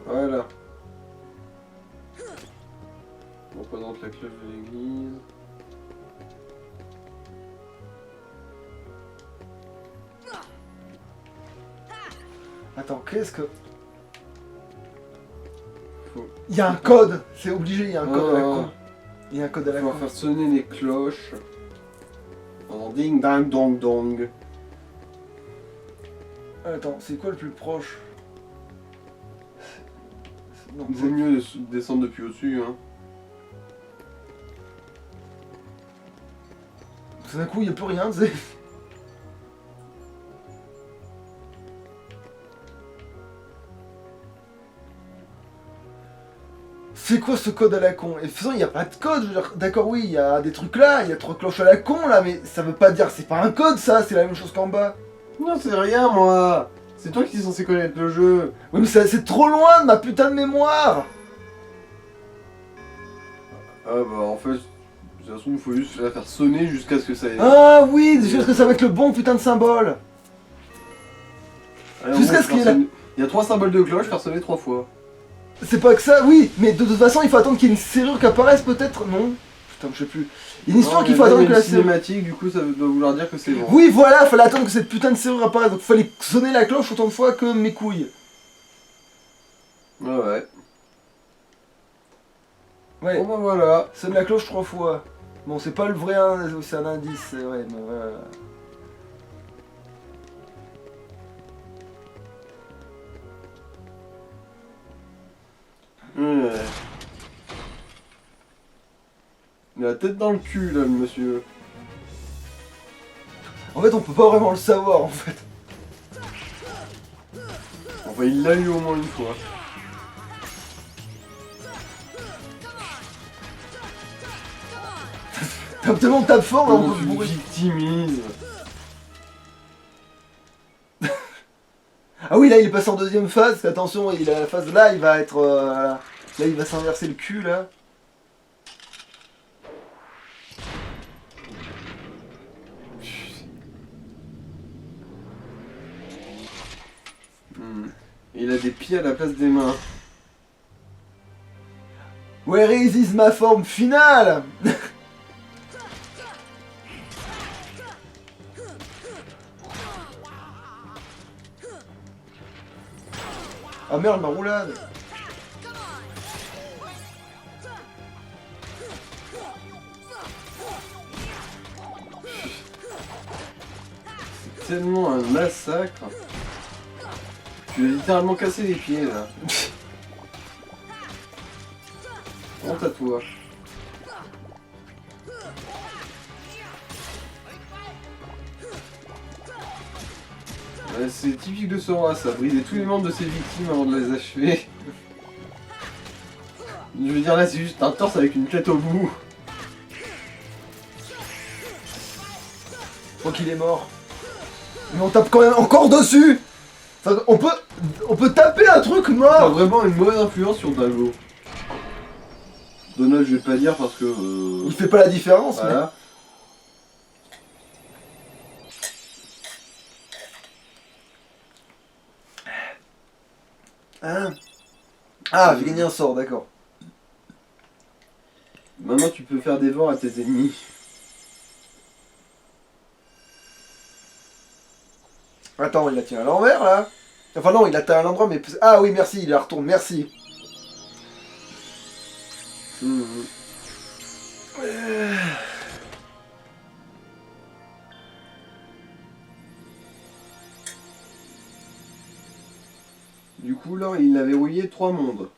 S2: Voilà. On représente la cloche de l'église.
S1: Attends, qu'est-ce que...
S2: Faut...
S1: Il y a un code, c'est obligé, il y a un code à la
S2: Ah.
S1: con. Il y a un code à la
S2: On va
S1: con.
S2: faire sonner les cloches. En ding dang dong dong.
S1: Attends, c'est quoi le plus proche? Non,
S2: Vaut mieux descendre depuis au-dessus, hein.
S1: Tout d'un coup, il n'y a plus rien, c'est... C'est quoi ce code à la con? Et de toute façon, il n'y a pas de code, je veux dire, d'accord, oui, il y a des trucs là, il y a 3 cloches à la con là, mais ça veut pas dire, c'est pas un code ça, c'est la même chose qu'en bas.
S2: Non, c'est rien, moi. C'est toi qui es censé connaître le jeu.
S1: Oui, mais c'est trop loin de ma putain de mémoire.
S2: Ah bah en fait, de toute façon, il faut juste la faire sonner jusqu'à ce que ça ait...
S1: Ah oui, jusqu'à ce que ça va être le bon putain de symbole.
S2: Allez,
S1: jusqu'à
S2: on
S1: ce qu'il y ait
S2: faire
S1: la-
S2: sonner- Il y a 3 symboles de cloche, faire sonner 3 fois.
S1: C'est pas que ça, oui, mais de toute façon, il faut attendre qu'il y ait une serrure qui apparaisse peut-être, non? Putain, je sais plus. Il y a une histoire
S2: Non,
S1: qu'il
S2: mais
S1: faut
S2: là,
S1: attendre
S2: il y
S1: que
S2: a
S1: la
S2: une
S1: serrure...
S2: cinématique, du coup, ça doit vouloir dire que c'est bon.
S1: Oui, voilà, fallait attendre que cette putain de serrure apparaisse, donc fallait sonner la cloche autant de fois que mes couilles.
S2: Ouais, ouais.
S1: Ouais,
S2: Bon bah voilà.
S1: sonne la cloche 3 fois. Bon, c'est pas le vrai, c'est un indice, c'est vrai, mais voilà.
S2: Il a la tête dans le cul, là, le monsieur.
S1: En fait, on peut pas vraiment le savoir, en fait.
S2: Enfin, il l'a eu au moins une fois.
S1: T'as tellement ta forme, là, on
S2: Comment
S1: peut
S2: tu
S1: se
S2: le
S1: bourrer.
S2: victimises.
S1: Ah oui, là, il est passé en deuxième phase. Attention, il a la phase là, il va être... là, il va s'inverser le cul, là.
S2: Et il a des pieds à la place des mains.
S1: Where is ma forme finale? Ah merde, ma roulade.
S2: C'est tellement un massacre. Tu as littéralement cassé les pieds, là. Honte à toi. Ouais, c'est typique de Sora, ça, briser tous les membres de ses victimes avant de les achever. Je veux dire, là, c'est juste un torse avec une tête au bout.
S1: Je crois qu'il est mort. Mais on tape quand même encore dessus. Enfin, on peut taper un truc
S2: T'as
S1: mort.
S2: vraiment une mauvaise influence sur Dago. Donald, je vais pas dire parce que...
S1: Il fait pas la différence,
S2: voilà.
S1: mais... Hein. Ah, j'ai gagné un sort, d'accord.
S2: Maintenant, tu peux faire des vents à tes ennemis.
S1: Attends, il la tient à l'envers, là. Enfin non, il atteint à l'endroit, mais... Ah oui, merci, il la retourne, merci.
S2: Du coup, là, il a verrouillé 3 mondes.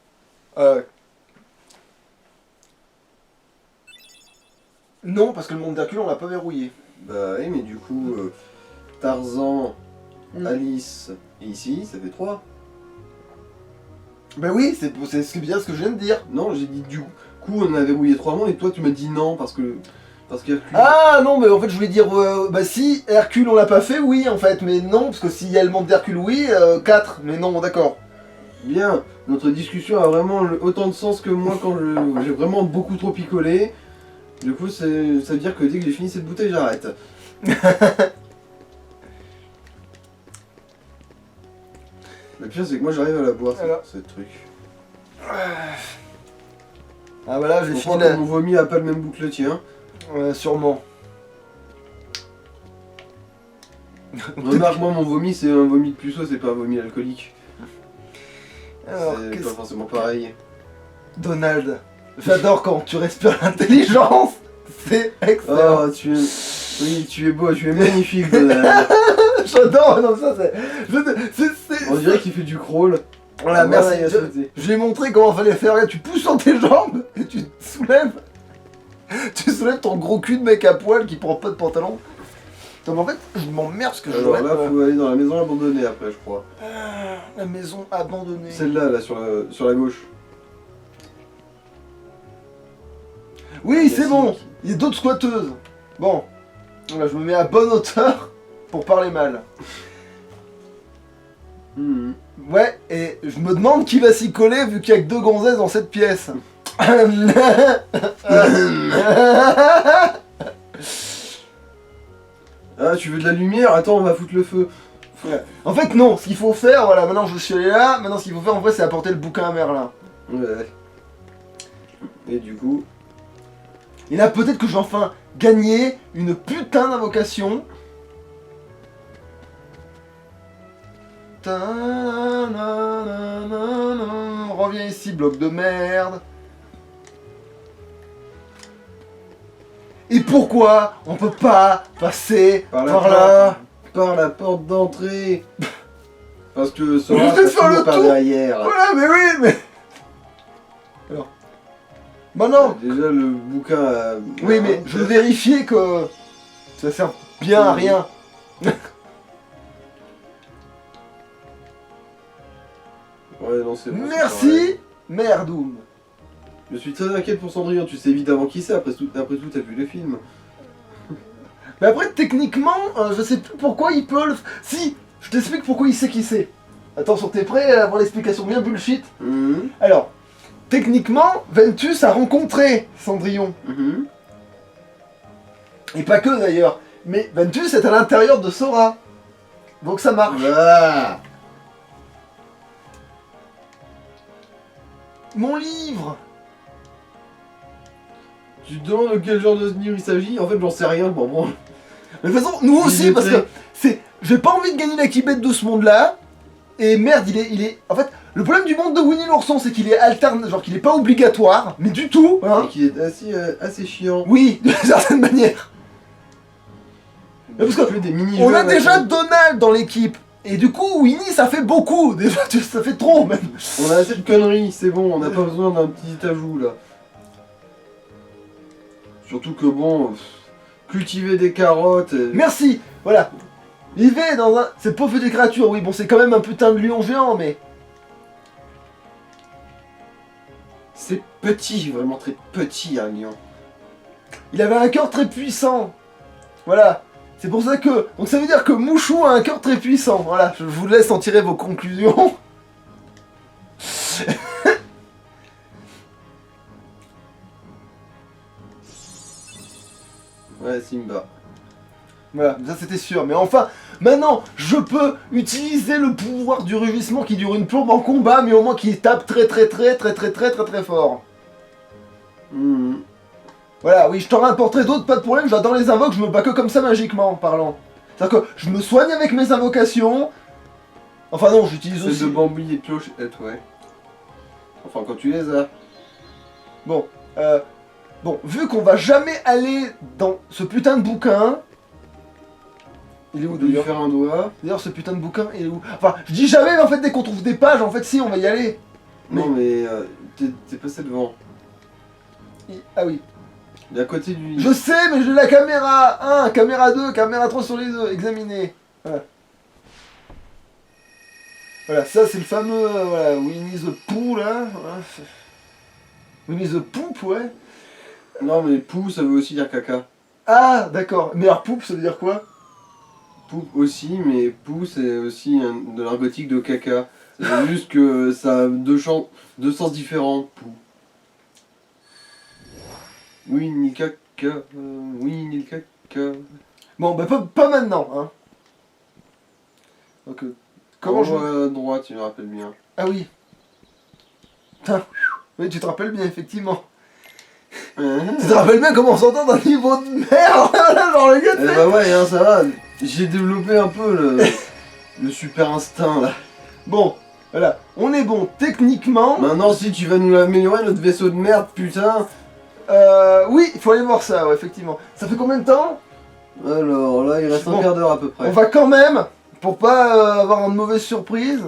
S1: Non, parce que le monde d'Hercule, on l'a pas verrouillé.
S2: Bah oui, mais du coup, Tarzan,
S1: Mm.
S2: Alice et ici, ça fait 3.
S1: Bah oui, c'est bien ce que je viens de dire.
S2: Non, j'ai dit du coup, on a verrouillé 3 mondes et toi, tu m'as dit non parce que... Parce qu'Hercule...
S1: Ah non, mais en fait, je voulais dire... bah si, Hercule, on l'a pas fait, oui, en fait. Mais non, parce que s'il y a le monde d'Hercule, oui, 4. Mais non, d'accord.
S2: Bien, notre discussion a vraiment autant de sens que moi quand j'ai vraiment beaucoup trop picolé. Du coup, ça veut dire que dès que j'ai fini cette bouteille, j'arrête. Le pire, c'est que moi, j'arrive à la boire,
S1: Alors.
S2: ce truc.
S1: Ah voilà, j'ai
S2: Je
S1: fini
S2: crois
S1: la...
S2: que mon vomi a pas le même goût que le tien.
S1: sûrement.
S2: Remarque, moi, mon vomi, c'est un vomi de puceau, c'est pas un vomi alcoolique.
S1: Alors,
S2: C'est
S1: qu'est-ce...
S2: pas forcément pareil.
S1: Donald, j'adore quand tu respires l'intelligence. C'est excellent.
S2: Oh, tu es... Oui, tu es beau, tu es magnifique, Donald.
S1: J'adore, non, ça c'est...
S2: On dirait qu'il fait du crawl.
S1: Voilà, merci.
S2: il a sauté.
S1: Je lui ai montré comment fallait faire. Regarde, tu pousses sur tes jambes et tu te soulèves. Tu soulèves ton gros cul de mec à poil qui prend pas de pantalon. Donc en fait, je m'emmerde parce que je
S2: Alors
S1: dois
S2: là,
S1: être...
S2: faut aller dans la maison abandonnée après, je crois.
S1: La maison abandonnée.
S2: Celle-là, là, sur la gauche.
S1: Oui, c'est
S2: Merci.
S1: bon. Il y a d'autres squatteuses. Bon. Voilà, je me mets à bonne hauteur pour parler mal.
S2: Mhm.
S1: Ouais, et je me demande qui va s'y coller vu qu'il y a que 2 gonzesses dans cette pièce.
S2: Ah, tu veux de la lumière? Attends, on va foutre le feu.
S1: En fait, non, ce qu'il faut faire, voilà, maintenant je suis allé là, maintenant ce qu'il faut faire en vrai c'est apporter le bouquin à Merlin.
S2: Ouais. Et du coup...
S1: Et là peut-être que je vais enfin gagner une putain d'invocation. Reviens ici, bloc de merde. Et pourquoi on peut pas passer par là?
S2: Par la porte d'entrée. Parce que Sora
S1: Je vais
S2: passe
S1: faire le
S2: toujours par
S1: tour.
S2: derrière.
S1: Voilà, mais oui, mais... Alors. Bah non.
S2: Déjà, le bouquin a...
S1: Oui, mais je veux vérifier que ça sert bien à rien.
S2: Ouais, non, c'est bon. c'est pareil.
S1: Merci, Merdoum.
S2: Je suis très inquiet pour Cendrillon, tu sais évidemment qui c'est, après tout t'as vu le film.
S1: Mais après, techniquement, je sais plus pourquoi il peut le... Si, je t'explique pourquoi il sait qui c'est. Attention, t'es prêt à avoir l'explication bien bullshit?
S2: Mhm.
S1: Alors, techniquement, Ventus a rencontré Cendrillon.
S2: Mhm.
S1: Et pas que d'ailleurs. Mais Ventus est à l'intérieur de Sora. Donc ça marche.
S2: Ah.
S1: Mon livre.
S2: Tu te demandes de quel genre de livre il s'agit? En fait, j'en sais rien, bon bon.
S1: Mais de toute façon, nous aussi, parce que c'est... J'ai pas envie de gagner la kibette de ce monde-là. Et merde, il est... En fait, le problème du monde de Winnie l'ourson, c'est qu'il est alterne... Genre qu'il est pas obligatoire, mais du tout, hein.
S2: Et qu'il est assez chiant.
S1: Oui, d'une certaine manière. Mais parce que
S2: des mini
S1: on a déjà Donald dans l'équipe. Et du coup, Winnie, ça fait beaucoup. Déjà, ça fait trop, même.
S2: On a assez de conneries, c'est bon, on n'a pas besoin d'un petit ajout là. Surtout que bon, cultiver des carottes...
S1: Merci, voilà. Vivez dans un... C'est pauvre des créatures, oui, bon, c'est quand même un putain de lion géant, mais...
S2: C'est petit, vraiment très petit un lion.
S1: Il avait un cœur très puissant. Voilà. C'est pour ça que... Donc ça veut dire que Mouchou a un cœur très puissant. Voilà, je vous laisse en tirer vos conclusions.
S2: Ouais, Simba.
S1: Voilà, ça c'était sûr. Mais enfin, maintenant, je peux utiliser le pouvoir du rugissement qui dure une plombe en combat, mais au moins qui tape très fort.
S2: Mhm.
S1: Voilà, oui, je t'en rapporterai d'autres, pas de problème, j'adore les invoques, je me bats que comme ça magiquement en parlant. C'est-à-dire que je me soigne avec mes invocations. Enfin non, j'utilise
S2: C'est
S1: aussi...
S2: de bambouille et de clochette, ouais. Enfin, quand tu les as.
S1: Bon, vu qu'on va jamais aller dans ce putain de bouquin... Il est où
S2: On peut lui
S1: d'ailleurs?
S2: faire un doigt.
S1: D'ailleurs, ce putain de bouquin, il est où? Enfin, je dis jamais, mais en fait, dès qu'on trouve des pages, en fait, si, on va y aller.
S2: Non, mais t'es passé devant.
S1: Ah oui.
S2: Il est à côté du lit.
S1: Je sais, mais j'ai la caméra 1, caméra 2, caméra 3 sur les deux, examiner. Voilà. Voilà, ça c'est le fameux, voilà, Winnie the Pooh, là. Voilà. Winnie the Poop, ouais.
S2: Non, mais pou, ça veut aussi dire caca.
S1: Ah, d'accord. Mais alors poop, ça veut dire quoi?
S2: Pou aussi, mais pou, c'est aussi de l'argotique de caca. C'est juste que ça a deux sens différents, pou. Winnie caca, Winnie caca.
S1: Bon, bah pas maintenant, hein. Donc, comment je...
S2: À droite, tu me rappelles bien.
S1: Ah oui. Putain. Oui, tu te rappelles bien, effectivement. Tu te rappelles bien comment on s'entend d'un niveau de merde. Genre le gars,
S2: Eh bah ouais, hein, ça va. J'ai développé un peu le super instinct, là.
S1: Bon, voilà. On est bon, techniquement.
S2: Maintenant, si tu vas nous l'améliorer, notre vaisseau de merde, putain.
S1: Oui, il faut aller voir ça, ouais, effectivement. Ça fait combien de temps?
S2: Alors, là, il reste un quart d'heure à peu près.
S1: On va quand même, pour pas avoir une mauvaise surprise,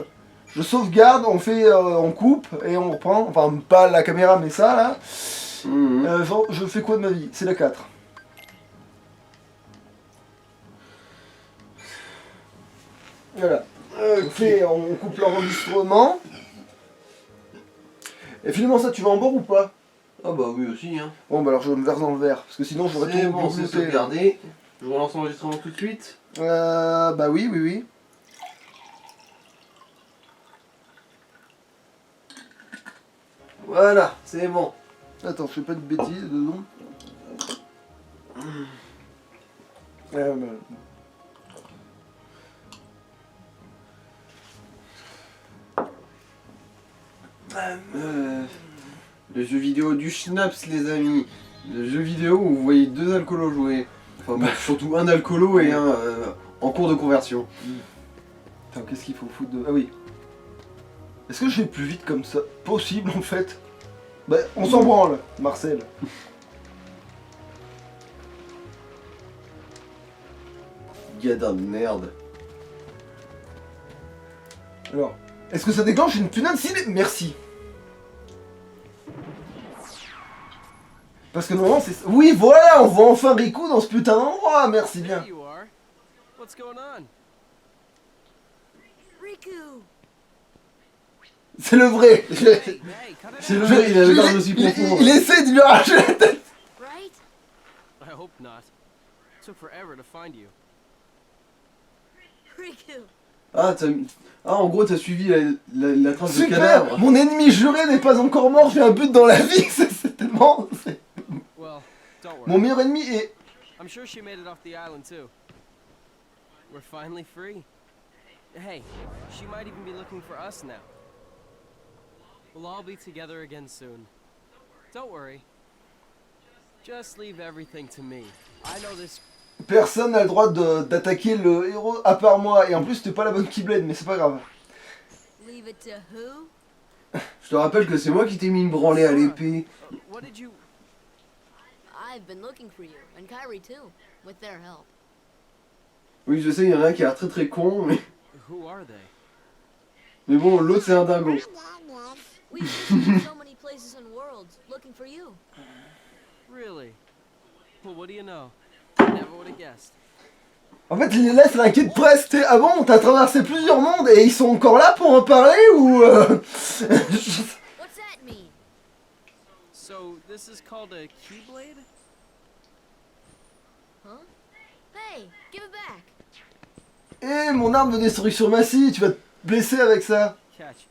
S1: je sauvegarde, on coupe et on reprend. Enfin, pas la caméra, mais ça, là.
S2: Mhm.
S1: Je fais quoi de ma vie? C'est la 4. Voilà. On coupe l'enregistrement. Et finalement, ça, tu vas en bord ou pas?
S2: Ah bah oui aussi, hein.
S1: Bon, bah alors je vais me verse dans le verre, parce que sinon j'aurais
S2: C'est
S1: tout
S2: bon, c'est
S1: blouté.
S2: sauvegardé. Je relance l'enregistrement tout de suite.
S1: Bah oui, oui, oui.
S2: Voilà, c'est bon.
S1: Attends, je fais pas de bêtises, dedans.
S2: Le jeu vidéo du Schnaps, les amis. Le jeu vidéo où vous voyez deux alcoolos jouer. Enfin, bon, surtout un alcoolo et un en cours de conversion.
S1: Attends, qu'est-ce qu'il faut foutre de... Ah oui. Est-ce que je vais plus vite comme ça? Possible, en fait. Bah, on s'en branle, Marcel.
S2: Gadin de merde.
S1: Alors, est-ce que ça déclenche une putain de ciné? Merci. Parce que normalement c'est... Oui, voilà, on voit enfin Riku dans ce putain d'endroit, merci bien.
S4: There you are. What's going on?
S3: Riku!
S1: C'est le vrai.
S4: Hey, cut it
S2: C'est
S4: out.
S2: le vrai, il avait l'air de s'y confondre.
S1: Il essaie de lui arracher la tête.
S3: Right?
S4: I hope not. Took forever to find you.
S3: Riku!
S2: En gros, t'as suivi la trace de
S1: Super.
S2: cadavre.
S1: Mon ennemi juré n'est pas encore mort, j'ai un but dans la vie. C'est tellement...
S4: Well, don't worry.
S1: Mon meilleur ennemi est...
S4: I'm sure she made it off the island too. We're finally free. Hey, she might even be looking for us now. We'll all be together again soon. Don't worry. Just leave everything to me. I know this.
S1: Personne n'a le droit d'attaquer le héros à part moi. Et en plus, c'était pas la bonne Keyblade, mais c'est pas grave.
S3: Leave it to who?
S2: Je te rappelle que c'est moi qui t'ai mis une branlée à l'épée.
S4: What did you?
S3: I've been looking for you, and Kyrie too, with their help.
S2: Oui, je sais, il y en a un qui a l'air très très con,
S4: Who are they?
S2: mais bon, l'autre c'est un dingo.
S3: We've been to so many places and worlds looking for you.
S4: Really? Well, what do you know? I never would have guessed.
S1: En fait, il laisse l'inquiète presse. Ah bon, t'as traversé plusieurs mondes et ils sont encore là pour en parler ou...
S3: What's that mean?
S4: So this is called a keyblade?
S3: Huh? Hey, give it back.
S1: Eh, mon arme de destruction massive, tu vas te blesser avec ça.
S4: Catch.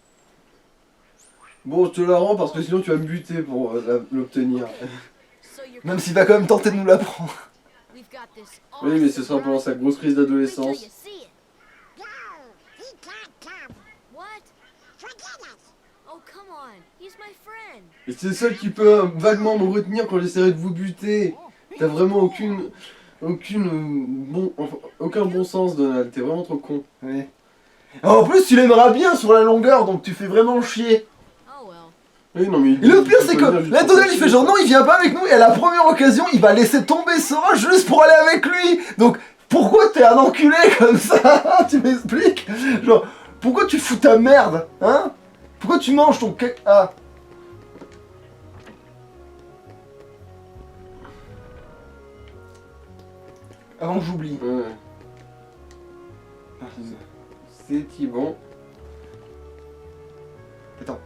S2: Bon, je te la rends parce que sinon tu vas me buter pour l'obtenir.
S3: So you're
S1: Même s'il va quand même tenter de nous la prendre.
S3: We've got this
S2: Oui, mais ce sera pendant sa grosse crise
S3: Wait till
S2: d'adolescence.
S3: you see it. What? Oh, come on. He's my friend.
S2: Et c'est le seul qui peut vaguement me retenir quand j'essaierai de vous buter. T'as vraiment aucun bon sens, Donald. T'es vraiment trop con.
S1: Oui. En plus, tu l'aimeras bien sur la longueur, donc tu fais vraiment chier.
S3: Oh well.
S2: Oui, non, mais
S1: Et le pire, c'est que là, Donald, il fait genre non, il vient pas avec nous, et à la première occasion, il va laisser tomber Sora juste pour aller avec lui. Donc, pourquoi t'es un enculé comme ça? Tu m'expliques? Genre, pourquoi tu fous ta merde? Hein? Pourquoi tu manges ton cake? Ah. Avant que j'oublie.
S2: Ouais. C'est bon.
S1: Attends.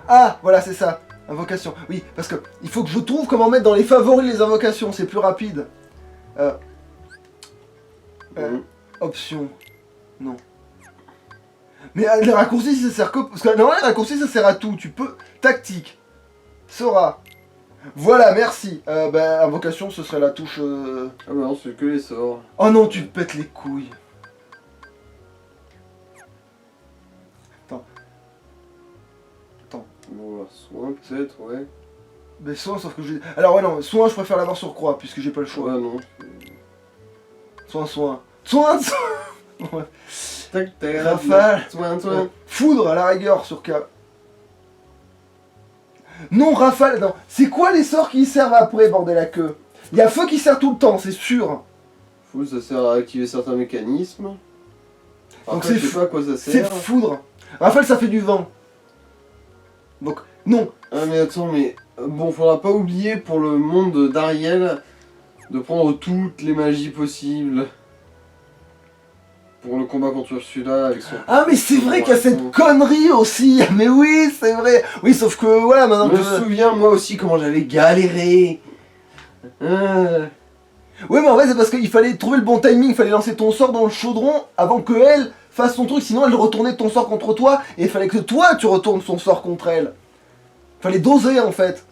S1: Ah, voilà, c'est ça. Invocation. Oui, parce que il faut que je trouve comment mettre dans les favoris les invocations, c'est plus rapide. Option. Non. Mais les raccourcis, ça sert que... Parce que normalement, les raccourcis, ça sert à tout. Tu peux... Tactique. Sora. Voilà, merci. Invocation, ce serait la touche...
S2: Ah bah non, c'est que les sorts.
S1: Oh non, tu te pètes les couilles. Attends.
S2: Bon, soin peut-être, ouais.
S1: Mais soin, sauf que j'ai... Alors ouais, non, soin, je préfère l'avoir sur croix, puisque j'ai pas le choix.
S2: Ouais, non.
S1: Soin, soin. Soin, soin. Ouais.
S2: Tac, tac,
S1: Rafale.
S2: Soin.
S1: Foudre à la rigueur sur K. Non, rafale, non. C'est quoi les sorts qui servent après, bordel à queue? Il y a feu qui sert tout le temps, c'est sûr.
S2: Fou, ça sert à activer certains mécanismes.
S1: Donc
S2: Après,
S1: c'est
S2: je sais pas à quoi ça
S1: C'est
S2: sert.
S1: foudre. Rafale, ça fait du vent. Donc, non.
S2: Ah mais attends, mais bon, faudra pas oublier pour le monde d'Ariel de prendre toutes les magies possibles pour le combat contre Ursula avec son...
S1: Ah, mais c'est vrai qu'il y a cette connerie aussi. Mais oui, c'est vrai. Oui, sauf que, voilà, maintenant
S2: Je
S1: que...
S2: me souviens moi aussi comment j'avais galéré.
S1: Oui, mais en vrai, c'est parce qu'il fallait trouver le bon timing. Il fallait lancer ton sort dans le chaudron avant que elle fasse son truc. Sinon, elle retournait ton sort contre toi. Et il fallait que toi, tu retournes son sort contre elle. Fallait doser, en fait.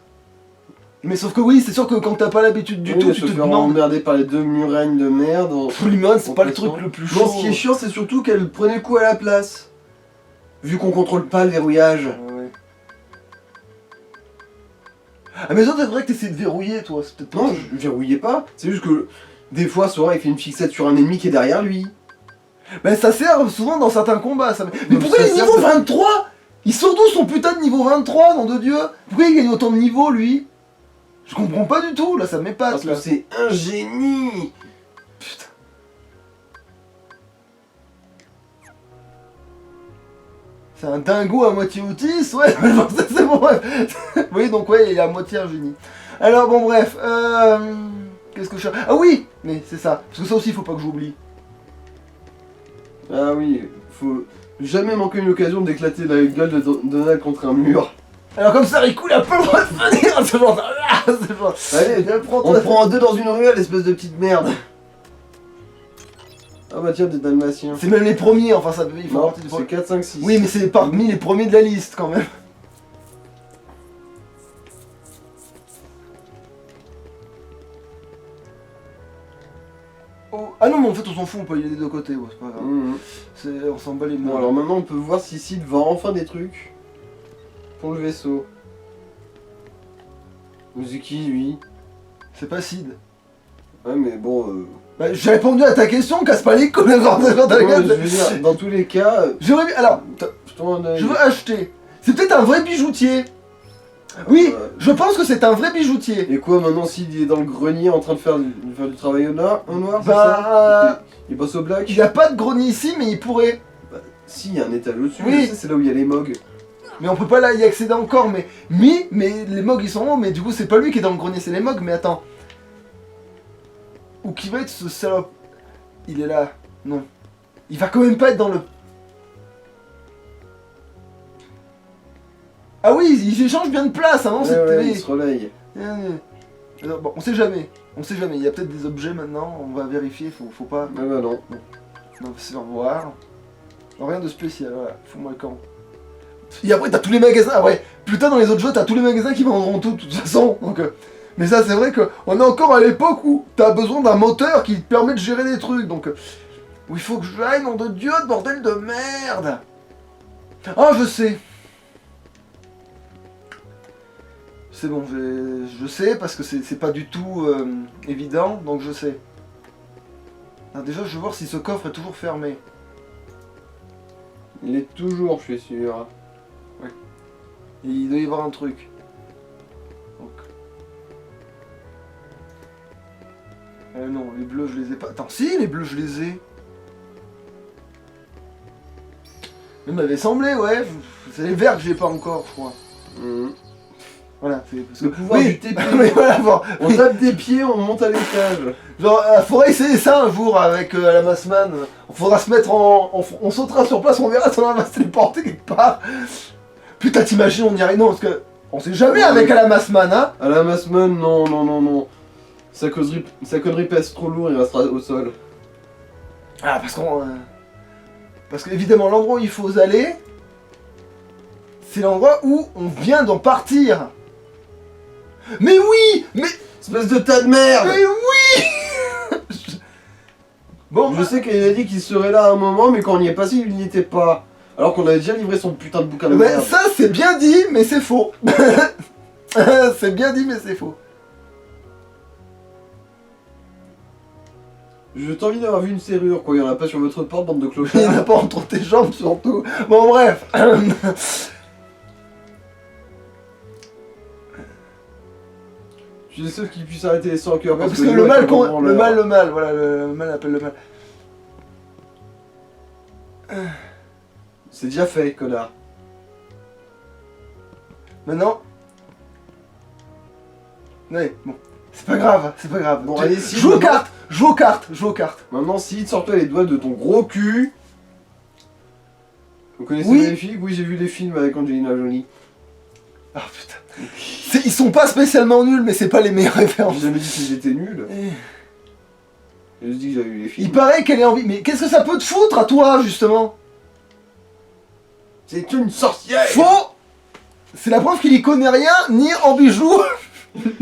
S1: Mais sauf que oui, c'est sûr que quand t'as pas l'habitude du tout, tu te
S2: faire
S1: demandes...
S2: emmerder par les deux murènes de merde.
S1: Limon, c'est pas le truc le plus chaud.
S2: Non, ce qui est chiant, c'est surtout qu'elle prenait le coup à la place. Vu qu'on contrôle pas le verrouillage.
S1: Ouais. Ah mais toi c'est vrai que t'essaies de verrouiller toi, c'est peut-être pas...
S2: Non, je verrouillais pas. C'est juste que des fois, Sora il fait une fixette sur un ennemi qui est derrière lui.
S1: Mais ça sert souvent dans certains combats, ça... Mais
S2: Donc,
S1: pourquoi
S2: ça
S1: il est
S2: sert,
S1: niveau
S2: ça-
S1: 23? Il sort d'où son putain de niveau 23, nom de Dieu? Pourquoi il gagne autant de niveau lui? Je comprends pas du tout, là ça m'épate
S2: Parce que
S1: là.
S2: c'est un génie.
S1: Putain. C'est un dingo à moitié autiste, ouais, c'est bon, bref. Oui, donc ouais, il est à moitié un génie. Alors bon bref, qu'est-ce que je... Ah oui, mais c'est ça, parce que ça aussi faut pas que j'oublie.
S2: Ah oui, faut jamais manquer une occasion d'éclater la gueule de Donald contre un mur.
S1: Alors comme ça Riku il a pas le droit de venir, ce genre de... Ah, c'est genre...
S2: Allez, on te prend à deux dans une ruelle, espèce de petite merde. Ah bah tiens, des dalmatiens.
S1: C'est même les premiers, enfin ça il faut
S2: Non,
S1: partir du
S2: c'est
S1: premier.
S2: 4, 5, 6.
S1: Oui mais c'est parmi les premiers de la liste quand même. Oh. Ah non mais en fait on s'en fout, on peut y aller des deux côtés, ouais, c'est pas grave. On s'en bat les mains.
S2: Bon alors maintenant on peut voir si Sid vend enfin des trucs pour le vaisseau. C'est qui lui?
S1: C'est pas Sid.
S2: Ouais mais bon...
S1: Bah, j'ai répondu à ta question, casse pas les couilles, genre de
S2: Non, mais je veux dire, dans tous les cas...
S1: J'aurais vu... Alors, je veux acheter. C'est peut-être un vrai bijoutier. Oui, je pense que c'est un vrai bijoutier.
S2: Et quoi maintenant Sid il est dans le grenier en train de faire du travail au noir, c'est
S1: Bah...
S2: ça il passe au black?
S1: Il n'y a pas de grenier ici, mais il pourrait.
S2: Bah, si, il y a un étage au-dessus,
S1: Oui.
S2: je sais, c'est là où il y a les mogs.
S1: Mais on peut pas là y accéder encore, mais les mogs ils sont hauts, mais du coup c'est pas lui qui est dans le grenier, c'est les mogs, mais attends. Où qui va être ce salope? Il est là. Non. Il va quand même pas être dans le... Ah oui, il échange bien de place, avant c'était...
S2: Ouais, il se relaye.
S1: Bon, on sait jamais. On sait jamais, il y a peut-être des objets maintenant, on va vérifier, faut pas...
S2: Ah bah non.
S1: On va se faire voir. Non, rien de spécial, voilà, fous-moi le camp. Et après t'as tous les magasins, ah ouais, plus tard dans les autres jeux t'as tous les magasins qui vendront tout de toute façon, donc... Mais ça c'est vrai qu'on est encore à l'époque où t'as besoin d'un moteur qui te permet de gérer des trucs, donc... Où il faut que j'aille, nom de Dieu, bordel de merde. Ah je sais. C'est bon, je sais parce que c'est pas du tout évident, donc je sais. Alors déjà je veux voir si ce coffre est toujours fermé.
S2: Il est toujours, je suis sûr.
S1: Et il doit y avoir un truc. Donc. Non, les bleus je les ai pas. Attends, si les bleus je les ai. Il m'avait semblé, ouais. C'est les verts que j'ai pas encore, je crois. Voilà, c'est parce que
S2: Le pouvoir du TP.
S1: Mais voilà, bon.
S2: On tape des pieds, on monte à l'étage.
S1: Genre, faudrait essayer ça un jour avec la Massman. On faudra se mettre on sautera sur place, on verra si on va se téléporter quelque part. Putain, t'imagines, on y arrive. Non, parce que on sait jamais avec la Massman, hein.
S2: À la Massman, non. Sa connerie pèse trop lourd, il restera au sol.
S1: Ah, parce que évidemment, l'endroit où il faut aller, c'est l'endroit où on vient d'en partir. Mais oui, mais
S2: Espèce de tas de merde.
S1: Mais oui. Bon,
S2: Je sais qu'il a dit qu'il serait là à un moment, mais quand on y est passé, il n'y était pas. Alors qu'on avait déjà livré son putain de bouquin de
S1: mais
S2: merde.
S1: ça c'est bien dit, mais c'est faux. C'est bien dit, mais c'est faux.
S2: Je t'envie d'avoir vu une serrure, quoi. Il y en a pas sur votre porte, bande de
S1: Il n'y en a
S2: clochards.
S1: pas entre tes jambes surtout. Bon bref.
S2: Je suis le seul qui puisse arrêter les 100 cœurs.
S1: Parce que le mal, voilà, le mal appelle le mal.
S2: C'est déjà fait, connard.
S1: Maintenant. Ouais, bon. C'est pas grave, c'est pas grave.
S2: Bon, allez, si,
S1: joue aux
S2: maintenant-
S1: cartes, joue aux cartes, joue aux cartes.
S2: Maintenant, si, sors-toi les doigts de ton gros cul. Vous connaissez
S1: Oui.
S2: les films? Oui, j'ai vu les films avec Angelina Jolie.
S1: Ah putain. Ils sont pas spécialement nuls, mais c'est pas les meilleures références.
S2: J'ai jamais dit qu'ils étaient nuls. J'ai juste dit que j'avais vu les films.
S1: Il paraît qu'elle est en vie. Mais qu'est-ce que ça peut te foutre à toi, justement?
S2: C'est une sorcière.
S1: Faux. C'est la preuve qu'il y connaît rien, ni en bijoux,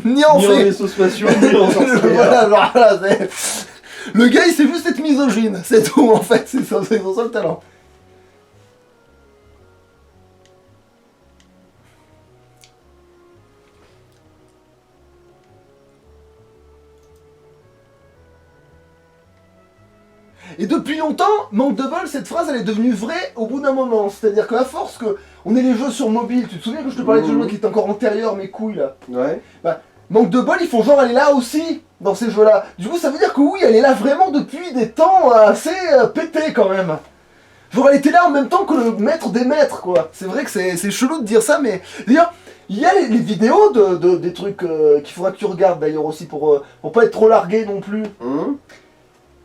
S1: ni en
S2: Ni en
S1: fait.
S2: vaisseaux spatiaux, ni en sorcière.
S1: Voilà, alors là, le gars, il sait juste être misogyne, c'est tout en fait, c'est son seul talent. Et depuis longtemps, manque de bol, cette phrase elle est devenue vraie au bout d'un moment. C'est-à-dire qu'à force qu'on ait les jeux sur mobile, tu te souviens que je te parlais de jeux qui étaient encore antérieurs, mes couilles là.
S2: Ouais.
S1: Manque de bol, ils font genre elle est là aussi dans ces jeux-là. Du coup, ça veut dire que oui, elle est là vraiment depuis des temps assez pétés quand même. Genre elle était là en même temps que le maître des maîtres quoi. C'est vrai que c'est chelou de dire ça, mais d'ailleurs, Il y a les vidéos des trucs qu'il faudra que tu regardes d'ailleurs aussi pour pas être trop largué non plus.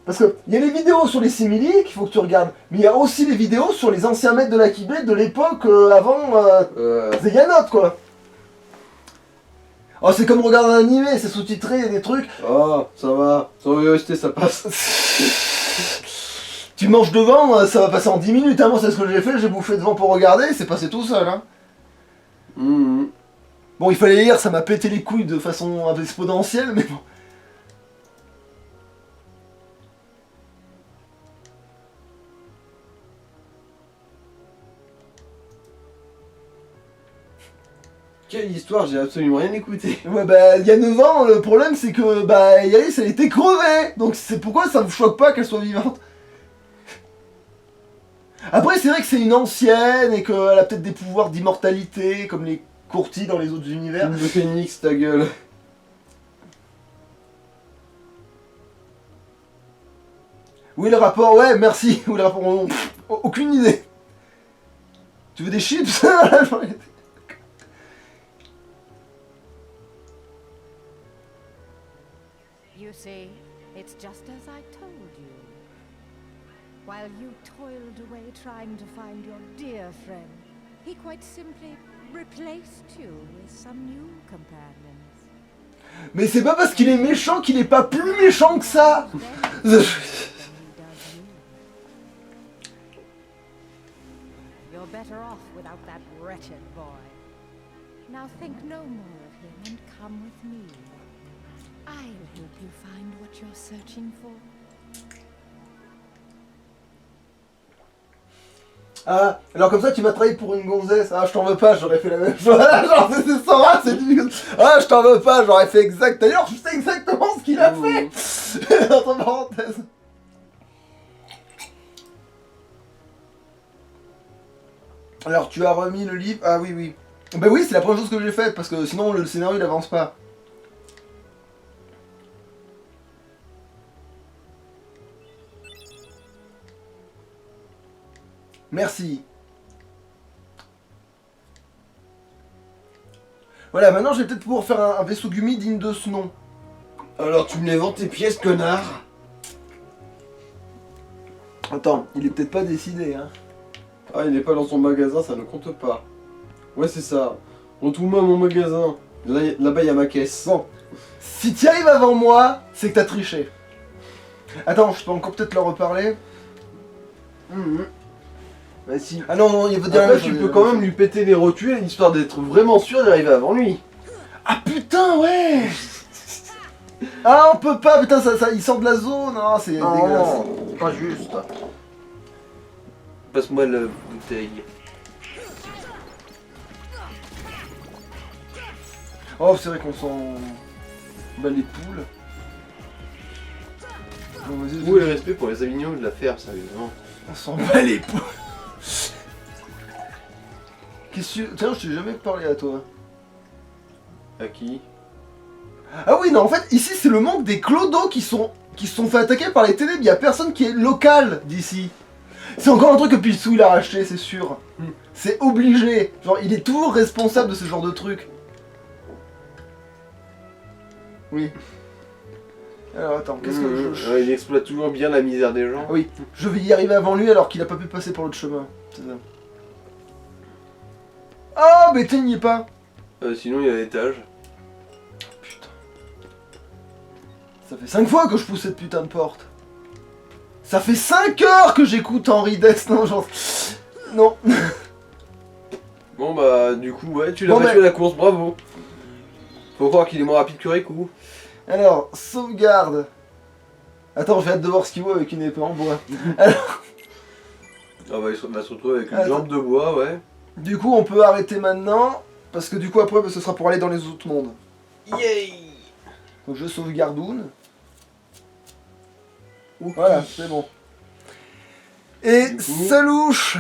S1: Parce que il y a les vidéos sur les simili qu'il faut que tu regardes, mais il y a aussi les vidéos sur les anciens maîtres de la Keyblade de l'époque avant Zeganot quoi. Oh c'est comme regarder un animé, c'est sous-titré, il y a des trucs.
S2: Ah, ça va. Sans VOST, ça passe.
S1: Tu manges devant, ça va passer en 10 minutes, hein. Moi c'est ce que j'ai fait, j'ai bouffé devant pour regarder, c'est passé tout seul hein. Bon il fallait lire, ça m'a pété les couilles de façon exponentielle, mais bon.
S2: Quelle histoire, j'ai absolument rien écouté.
S1: Ouais bah il y a 9 ans, le problème c'est que bah Yaris elle était crevée, donc c'est pourquoi ça me choque pas qu'elle soit vivante. Après c'est vrai que c'est une ancienne et qu'elle a peut-être des pouvoirs d'immortalité comme les courtis dans les autres univers.
S2: Le phénix, ta gueule.
S1: Où est le rapport? Ouais merci, où est le rapport? Aucune idée. Tu veux des chips?
S5: You see, it's just as I told you. While you toiled away trying to find your dear friend, he quite simply replaced you with some new companions.
S1: Mais c'est pas parce qu'il est méchant qu'il est pas plus méchant que ça.
S5: Then he does you. You're better off without that wretched boy. Now think no more of him and come with me. I'll help you find what you're searching for.
S1: Ah, alors comme ça tu m'as trahi pour une gonzesse. Ah, je t'en veux pas, j'aurais fait la même chose. Genre, c'est sans rare, c'est du. Ah, je t'en veux pas, j'aurais fait exact. D'ailleurs, je sais exactement ce qu'il a fait. Entre parenthèses. Alors, tu as remis le livre. Ah, oui, oui. Bah oui, c'est la première chose que j'ai faite parce que sinon le scénario il avance pas. Merci. Voilà, maintenant je vais peut-être pouvoir faire un vaisseau Gumi digne de ce nom.
S2: Alors tu me les vends tes pièces, connard.
S1: Attends, il est peut-être pas décidé, hein.
S2: Ah, il est pas dans son magasin, ça ne compte pas. Ouais, c'est ça. Retourne-moi à mon magasin. Là-bas, il y a ma caisse.
S1: Bon, si tu arrives avant moi, c'est que t'as triché. Attends, je peux encore peut-être leur reparler.
S2: Bah si.
S1: Ah non, non, il veut dire la
S2: Après,
S1: même
S2: tu
S1: chose,
S2: peux quand même lui péter les rotules, histoire d'être vraiment sûr d'arriver avant lui.
S1: Ah putain, ouais. Ah, on peut pas, putain, ça, il sort de la zone. Ah, c'est dégueulasse.
S2: Pas juste. Passe-moi la bouteille.
S1: Oh, c'est vrai qu'on s'en bat les poules. Bon, vas-y,
S2: Où est le respect pour les Avignons de la ferme, sérieusement?
S1: on s'en bat les poules. Qu'est-ce que... Tiens, je t'ai jamais parlé à toi.
S2: À qui?
S1: Ah oui, non, en fait, ici, c'est le monde des clodos qui se sont fait attaquer par les ténèbres. Il y a personne qui est local d'ici. C'est encore un truc que Pilsou il a racheté, c'est sûr. C'est obligé. Genre, il est toujours responsable de ce genre de truc. Oui. Alors, attends, qu'est-ce que je...
S2: Il exploite toujours bien la misère des gens.
S1: Ah oui, je vais y arriver avant lui alors qu'il a pas pu passer par l'autre chemin. C'est ça. Oh, mais t'es n'y est pas.
S2: Sinon, il y a l'étage.
S1: Putain. Ça fait 5 fois que je pousse cette putain de porte. Ça fait 5 heures que j'écoute Henri Dess, non, genre... Non.
S2: Bon bah, du coup, ouais, tu l'as
S1: Bon,
S2: battu
S1: mais-
S2: à la course, bravo. Faut croire qu'il est moins rapide que Riku.
S1: Alors, sauvegarde. Attends, j'ai hâte de voir ce qu'il vaut avec une épée en bois. Alors,
S2: Ah bah, il va se retrouver avec une
S1: Attends.
S2: jambe de bois, ouais.
S1: du coup, on peut arrêter maintenant. Parce que du coup, après, bah, ce sera pour aller dans les autres mondes.
S2: Yay!
S1: Donc je sauvegardoune. Voilà, c'est bon. Et
S2: Du coup-
S1: salouche.